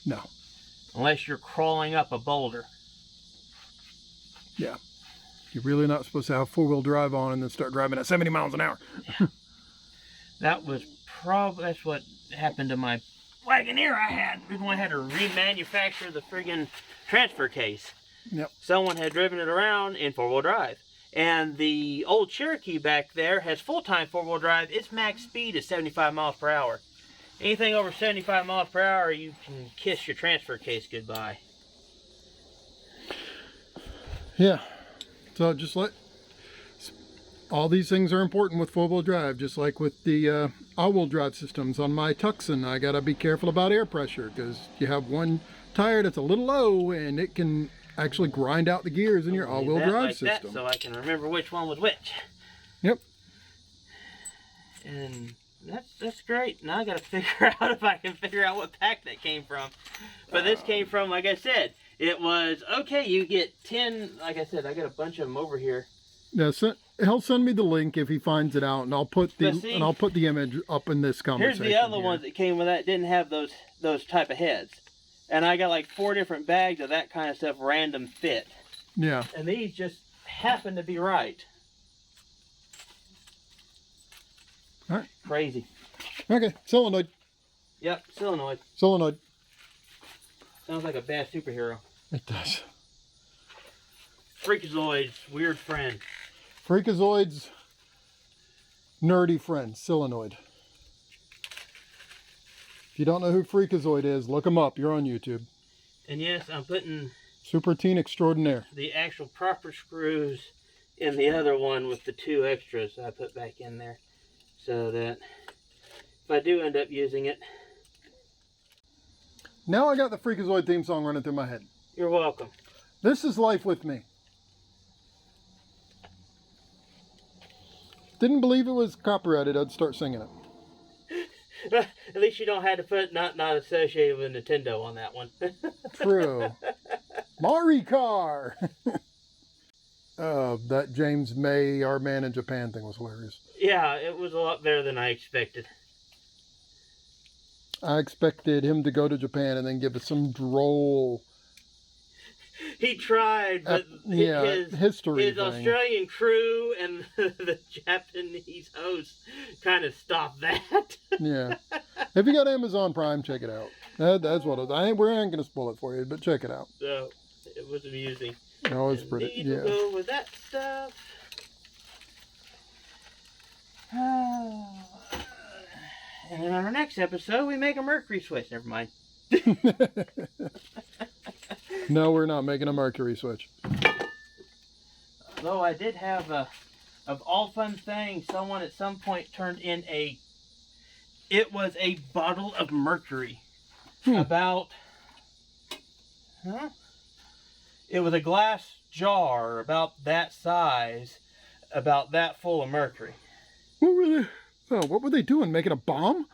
No. Unless you're crawling up a boulder. Yeah. You're really not supposed to have 4-wheel drive on and then start driving at 70 miles an hour. Yeah. That's what happened to my Wagoneer I had. I had to remanufacture the friggin' transfer case. Yep. Someone had driven it around in 4-wheel drive. And the old Cherokee back there has full-time 4-wheel drive. Its max speed is 75 miles per hour. Anything over 75 miles per hour, you can kiss your transfer case goodbye. Yeah. So just all these things are important with 4-wheel drive, just like with the all-wheel drive systems. On my Tucson, I got to be careful about air pressure, because you have one tire that's a little low and it can actually grind out the gears in your all-wheel drive system. So I can remember which one was which. Yep. And that's great. Now I got to figure out if I can figure out what pack that came from. But this came from, like I said, it was, okay, you get 10, like I said, I got a bunch of them over here. Yeah, he'll send me the link if he finds it out, and I'll put the image up in this conversation. Here's the other ones that came with that didn't have those type of heads, and I got like 4 different bags of that kind of stuff, random fit. Yeah. And these just happen to be right. All right. Crazy. Okay, solenoid. Yep, solenoid. Solenoid. Sounds like a bad superhero. It does. Freakazoid's weird friend. Freakazoid's nerdy friend, Solenoid. If you don't know who Freakazoid is, look him up. You're on YouTube. And yes, I'm putting Super teen extraordinaire. the actual proper screws in the other one with the 2 extras I put back in there, so that if I do end up using it. Now I got the Freakazoid theme song running through my head. You're welcome. This is life with me. Didn't believe it was copyrighted, I'd start singing it. At least you don't have to put not associated with Nintendo on that one. True. Mari Car! That James May, Our Man in Japan thing was hilarious. Yeah, it was a lot better than I expected. I expected him to go to Japan and then give us some droll... He tried, but his history thing. Australian crew and the Japanese host kind of stopped that. Yeah. If you got Amazon Prime, check it out. That's what it was. We ain't going to spoil it for you, but check it out. So, it was amusing. Oh, it's pretty, yeah. Go with that stuff. And in our next episode, we make a mercury switch. Never mind. No, we're not making a mercury switch. Though I did have of all fun things, someone at some point turned in it was a bottle of mercury. About, it was a glass jar about that size, about that full of mercury. What were they doing? Making a bomb?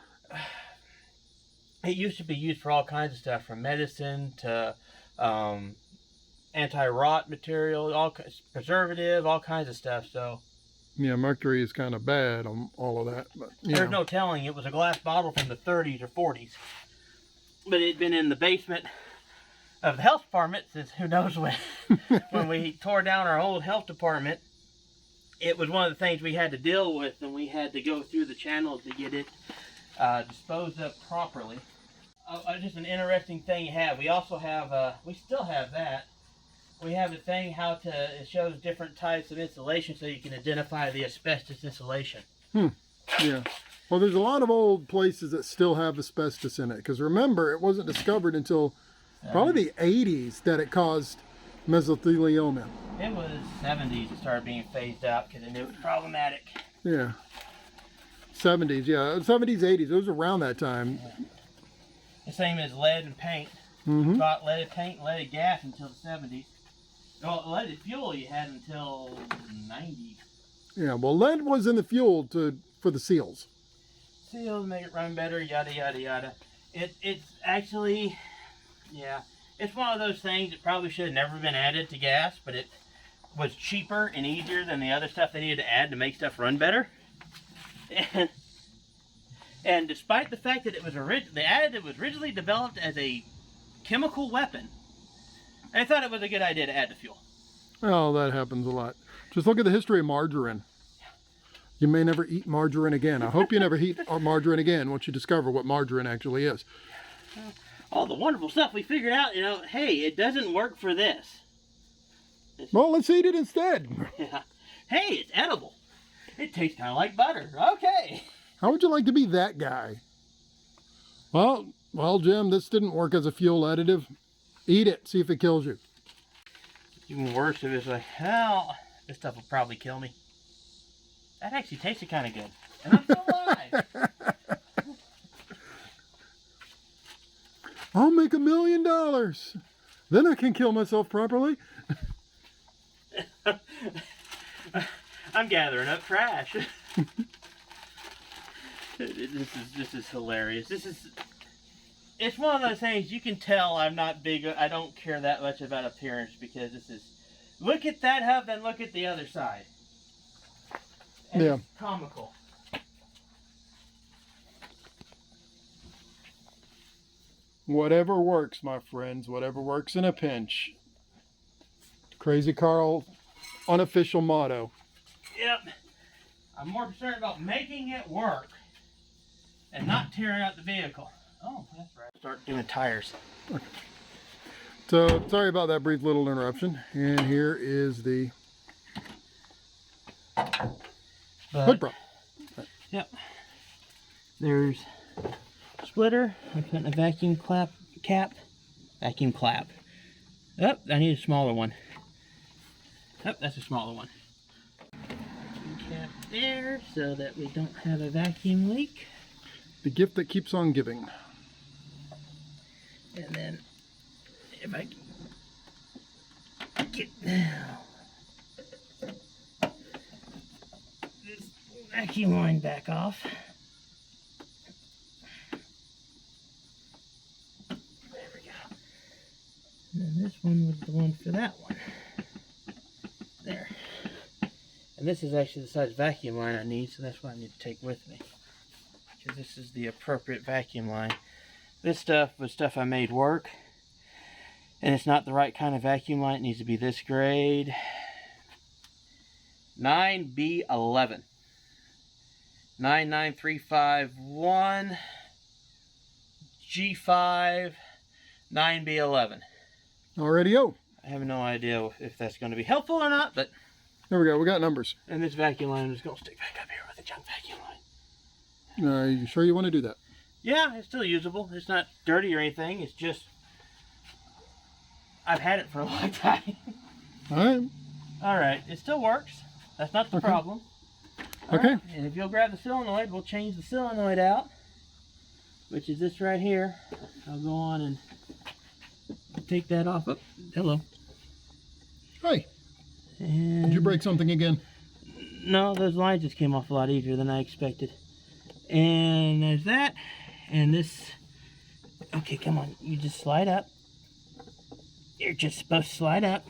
It used to be used for all kinds of stuff, from medicine to anti-rot material, preservative, all kinds of stuff. So yeah, mercury is kind of bad on all of that. But there's no telling. It was a glass bottle from the 30s or 40s, but it'd been in the basement of the health department since who knows when. When we tore down our old health department, it was one of the things we had to deal with, and we had to go through the channels to get it disposed of properly. Just an interesting thing you have. We also have, we still have that. We have a thing it shows different types of insulation so you can identify the asbestos insulation. Yeah. Well, there's a lot of old places that still have asbestos in it. Because remember, it wasn't discovered until probably the 80s that it caused mesothelioma. It was 70s it started being phased out because they knew it was problematic. Yeah. 70s, yeah. 70s, 80s. It was around that time. Yeah. The same as lead and paint. You bought leaded paint and leaded gas until the 70s. Well, leaded fuel you had until the 90s. Yeah, well, lead was in the fuel for the seals. Seals make it run better, yada, yada, yada. It's actually, yeah, it's one of those things that probably should have never been added to gas, but it was cheaper and easier than the other stuff they needed to add to make stuff run better. And despite the fact that the additive was originally developed as a chemical weapon, I thought it was a good idea to add to fuel. Oh, that happens a lot. Just look at the history of margarine. You may never eat margarine again. I hope you never eat margarine again once you discover what margarine actually is. All the wonderful stuff we figured out, hey, it doesn't work for this. Well, let's eat it instead. Yeah. Hey, it's edible. It tastes kind of like butter. Okay. How would you like to be that guy? Well, Jim, this didn't work as a fuel additive. Eat it. See if it kills you. Even worse if it's like, well, this stuff will probably kill me. That actually tasted kind of good. And I'm still alive. I'll make $1 million. Then I can kill myself properly. I'm gathering up trash. This is hilarious. It's one of those things you can tell I'm not big. I don't care that much about appearance because look at that hub, then look at the other side. And yeah. It's comical. Whatever works, my friends. Whatever works in a pinch. Crazy Karl unofficial motto. Yep. I'm more concerned about making it work and not tearing out the vehicle. Oh, that's right. Start doing tires. Okay. So, sorry about that brief little interruption. And here is the hood prop. Yep. There's splitter. I put in a vacuum clap. Oh, I need a smaller one. Oh, that's a smaller one. Cap there so that we don't have a vacuum leak. The gift that keeps on giving. And then if I can get now this vacuum line back off. There we go. And then this one was the one for that one. There. And this is actually the size vacuum line I need, so that's what I need to take with me. Because this is the appropriate vacuum line. This stuff was stuff I made work. And it's not the right kind of vacuum line. It needs to be this grade. 9B11. 99351 G5 9B11. Alrighty-o. I have no idea if that's going to be helpful or not, but There we go. We got numbers. and this vacuum line is going to stick back up here with the junk vacuum line. Are you sure you want to do that? Yeah, it's still usable. It's not dirty or anything. It's just I've had it for a long time. Alright. All right, it still works. That's not the Okay. problem. All Okay. right, and if you'll grab the solenoid, we'll change the solenoid out, which is this right here. I'll go on and take that off. Oh, hello. Hey, And did you break something again? no, those lines just came off a lot easier than I expected. And there's that. And this. Okay, come on. You just slide up. You're just supposed to slide up.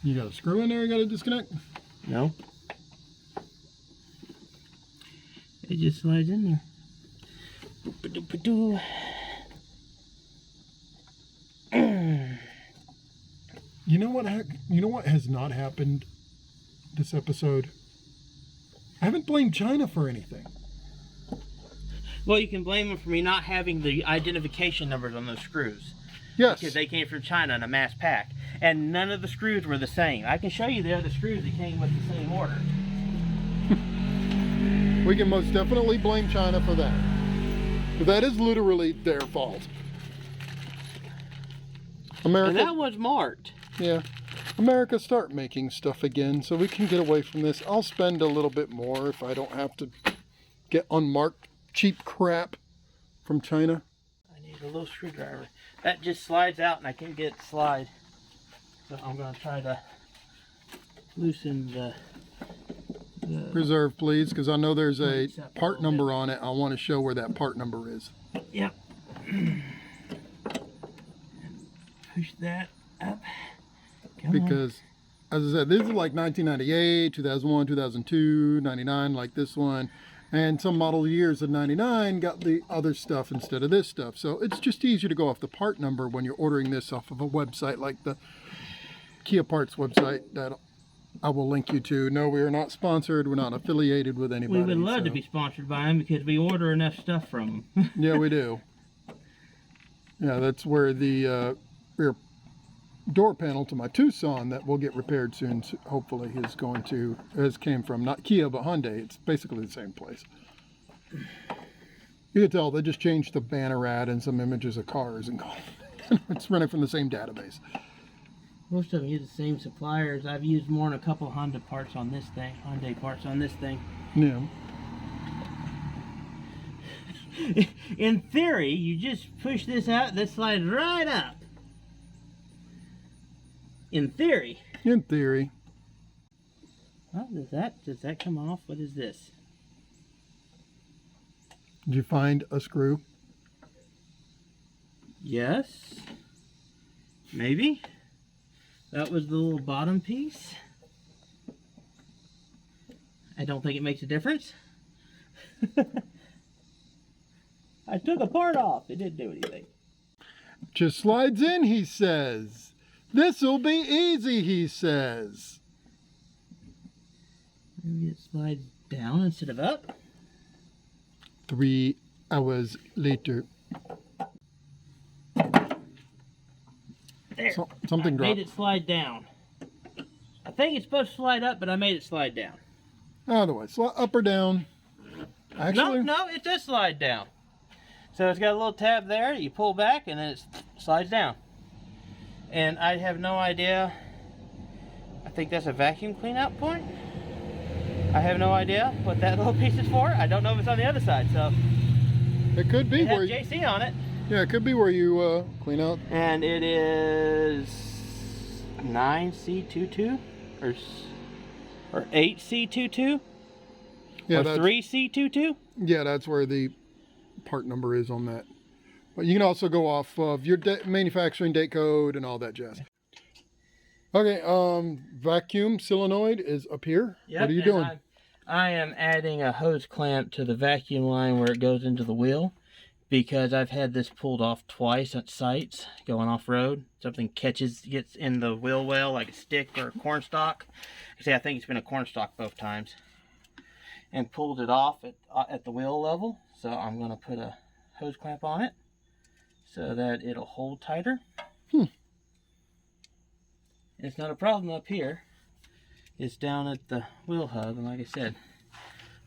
You got a screw in there you got to disconnect? No. It just slides in there. Boop-a-doop-a-doo. You know what? You know what has not happened this episode? I haven't blamed China for anything. Well, you can blame them for me not having the identification numbers on those screws. Yes. Because they came from China in a mass pack. And none of the screws were the same. I can show you the other screws that came with the same order. We can most definitely blame China for that. But that is literally their fault. America. And that one's marked. Yeah. America, start making stuff again so we can get away from this. I'll spend a little bit more if I don't have to get unmarked cheap crap from China. I need a little screwdriver. That just slides out and I can't get it to slide. So I'm going to try to loosen the Reserve, please, because I know there's a Lights up a part little number on it. I want to show where that part number is. Yep. Push that up. Come on. Because, as I said, this is like 1998, 2001, 2002, 99, like this one. And some model years of 99 got the other stuff instead of this stuff. So it's just easier to go off the part number when you're ordering this off of a website like the KIA Parts website that I will link you to. No, we are not sponsored. We're not affiliated with anybody. We would love so. to be sponsored by them because we order enough stuff from them. Yeah, we do. Yeah, that's where the rear door panel to my Tucson that will get repaired soon, hopefully, came from not Kia but Hyundai. It's basically the same place. You can tell they just changed the banner ad and some images of cars and it's running from the same database. Most of them use the same suppliers. I've used more than a couple Hyundai parts on this thing. Yeah. In theory, you just push this out, this slides right up. In theory. In theory. Oh, does that come off? What is this? Did you find a screw? Yes. Maybe. That was the little bottom piece. I don't think it makes a difference. I took a part off. It didn't do anything. Just slides in, he says. This'll be easy, he says. Maybe it slides down instead of up. 3 hours later. There. Something I dropped. made it slide down. I think it's supposed to slide up, but I made it slide down. Either way, up or down. Actually, No, it does slide down. So it's got a little tab there. You pull back, and then it slides down. And I have no idea. I think that's a vacuum cleanout point. I have no idea what that little piece is for. I don't know if it's on the other side, so It could be it has where JC on it. Yeah, it could be where you clean out. And it is 9C22 or 8C22 Yeah, or 3C22. Yeah, that's where the part number is on that. But you can also go off of your manufacturing date code and all that jazz. Okay, vacuum solenoid is up here. Yep, what are you doing? I am adding a hose clamp to the vacuum line where it goes into the wheel, because I've had this pulled off twice at sites going off road. Something gets in the wheel well, like a stick or a corn stalk. Actually, I think it's been a corn stalk both times, and pulled it off at the wheel level. So I'm going to put a hose clamp on it so that it'll hold tighter. It's not a problem up here. It's down at the wheel hub, and like I said,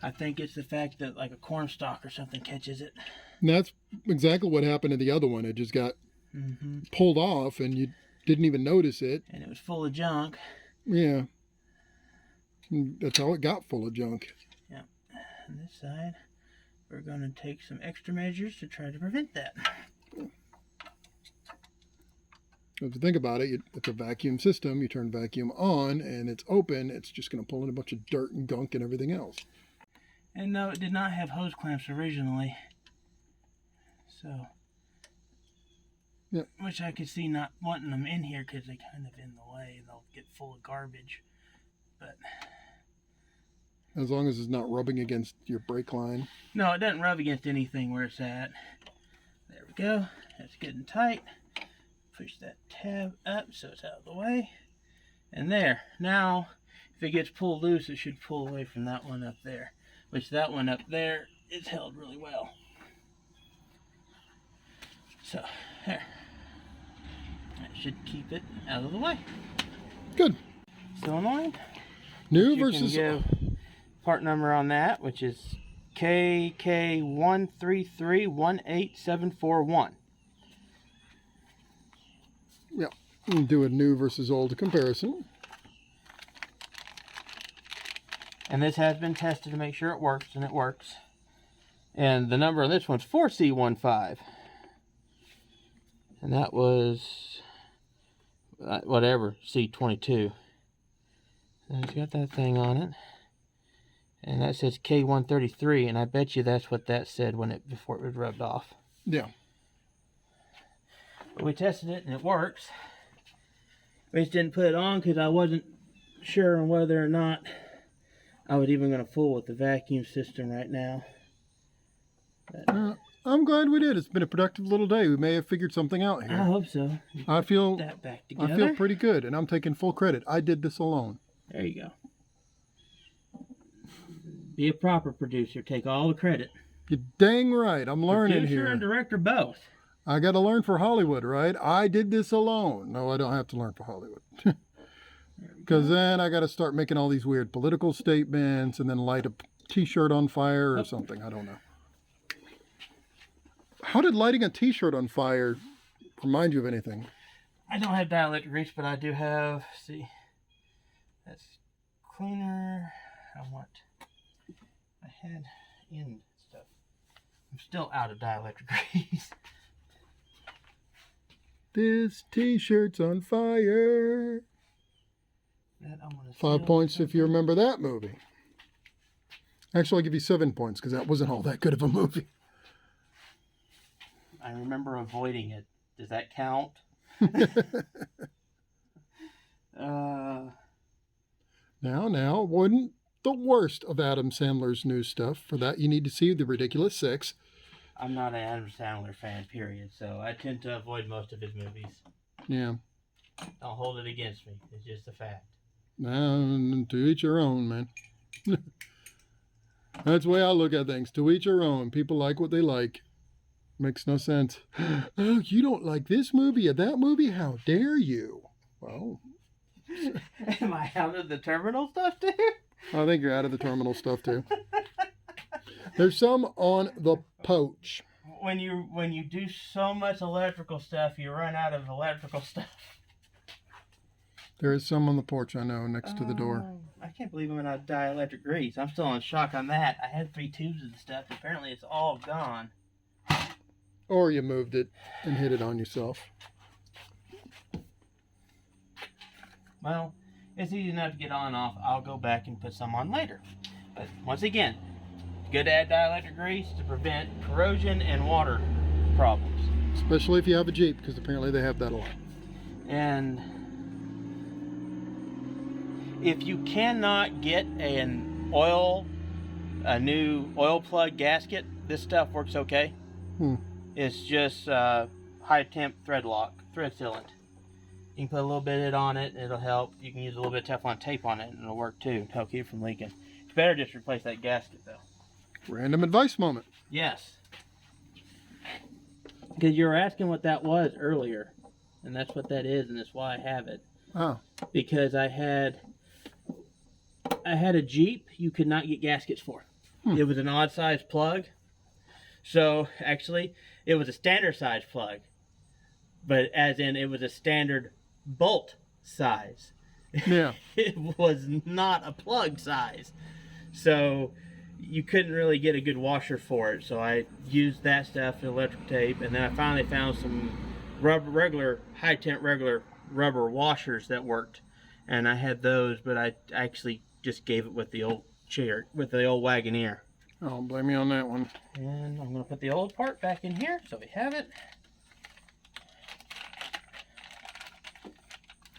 I think it's the fact that like a corn stalk or something catches it. And that's exactly what happened to the other one. It just got pulled off, and you didn't even notice it. And it was full of junk. Yeah. And that's how it got full of junk. Yeah. On this side, we're going to take some extra measures to try to prevent that. If you think about it, it's a vacuum system. You turn vacuum on and it's open. It's just going to pull in a bunch of dirt and gunk and everything else. And no, it did not have hose clamps originally. So, yep. Which I could see not wanting them in here because they're kind of in the way and they'll get full of garbage. But as long as it's not rubbing against your brake line. No, it doesn't rub against anything where it's at. There we go. That's good and tight. Push that tab up so it's out of the way. And there. Now, if it gets pulled loose, it should pull away from that one up there. Which that one up there is held really well. So, there. That should keep it out of the way. Good. Solenoid. New versus... You can give part number on that, which is KK13318741. Yeah, and do a new versus old comparison. And this has been tested to make sure it works, and it works. And the number on this one's 4C15. And that was, whatever, C22. And it's got that thing on it. And that says K133, and I bet you that's what that said before it was rubbed off. Yeah. But we tested it, and it works. We just didn't put it on because I wasn't sure on whether or not I was even going to fool with the vacuum system right now. I'm glad we did. It's been a productive little day. We may have figured something out here. I hope so. I feel that back together. I feel pretty good, and I'm taking full credit. I did this alone. There you go. Be a proper producer. Take all the credit. You're dang right. I'm learning producer here. And director both. I got to learn for Hollywood, right? I did this alone. No, I don't have to learn for Hollywood. Because then I got to start making all these weird political statements and then light a t-shirt on fire or something. I don't know. How did lighting a t-shirt on fire remind you of anything? I don't have dielectric grease, but I do have, see, that's cleaner. I had in stuff. I'm still out of dielectric grease. This t-shirt's on fire. 5 points if you remember that movie. Actually, I'll give you 7 points because that wasn't all that good of a movie. I remember avoiding it. Does that count? Now, wasn't the worst of Adam Sandler's new stuff. For that, you need to see The Ridiculous Six. I'm not an Adam Sandler fan, period, so I tend to avoid most of his movies. Yeah. Don't hold it against me. It's just a fact. To each your own, man. That's the way I look at things. To each your own. People like what they like. Makes no sense. Oh, you don't like this movie or that movie? How dare you? Well. Am I out of the terminal stuff too? I think you're out of the terminal stuff too. There's some on the poach. When you do so much electrical stuff, you run out of electrical stuff. There is some on the porch, I know, next to the door. I can't believe I'm out of dielectric grease. I'm still in shock on that. I had 3 tubes of the stuff. Apparently it's all gone. Or you moved it and hit it on yourself. Well, it's easy enough to get on and off. I'll go back and put some on later. But once again, it's good to add dielectric grease to prevent corrosion and water problems. Especially if you have a Jeep, because apparently they have that a lot. And if you cannot get a new oil plug gasket, this stuff works okay. It's just high temp thread sealant. You can put a little bit of it on it, it'll help. You can use a little bit of Teflon tape on it, and it'll work too to help keep it from leaking. It's better just replace that gasket though. Random advice moment. Yes. Because you were asking what that was earlier, and that's what that is, and that's why I have it. Oh. Because I had a Jeep you could not get gaskets for. It was an odd size plug. So actually, it was a standard size plug, but as in it was a standard bolt size. Yeah. It was not a plug size. So you couldn't really get a good washer for it. So I used that stuff and electric tape, and then I finally found some high temp regular rubber washers that worked, and I had those, but I actually just gave it with the old Wagoneer. I don't blame you on that one. And I'm going to put the old part back in here so we have it.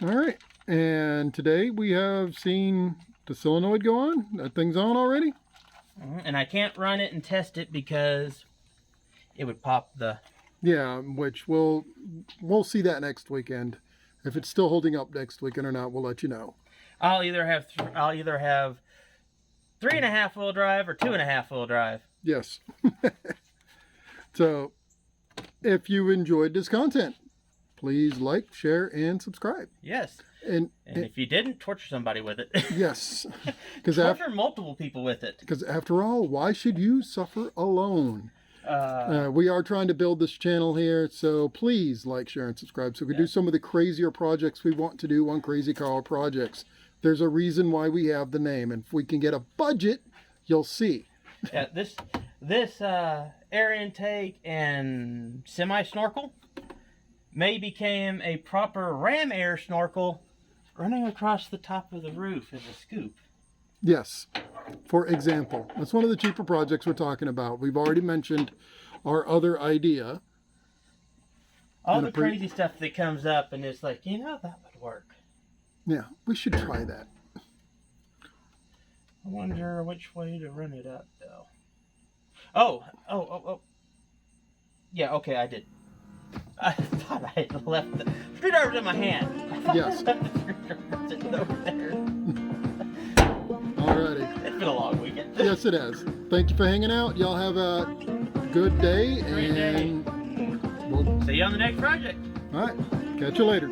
All right. And today we have seen the solenoid go on. That thing's on already? And I can't run it and test it because it would pop the... Yeah, which we'll see that next weekend. If it's still holding up next weekend or not, we'll let you know. I'll either have 3.5 wheel drive or 2.5 wheel drive. Yes. So, if you enjoyed this content, please like, share, and subscribe. Yes. And if you didn't, torture somebody with it. Yes. Torture multiple people with it. Because after all, why should you suffer alone? We are trying to build this channel here, so please like, share, and subscribe so we can do some of the crazier projects we want to do on Crazy Karl Projects. There's a reason why we have the name, and if we can get a budget, you'll see. Yeah, this air intake and semi-snorkel may become a proper ram air snorkel running across the top of the roof as a scoop. Yes. For example, that's one of the cheaper projects we're talking about. We've already mentioned our other idea. All the crazy stuff that comes up, and it's like, that would work. Yeah, we should try that. I wonder which way to run it up, though. Oh. Yeah, okay, I did. I thought I had left the screwdriver's in my hand. Yes. Sitting over there. Alrighty. It's been a long weekend. Yes, it has. Thank you for hanging out. Y'all have a good day. Great day. We'll see you on the next project. All right. Catch you later.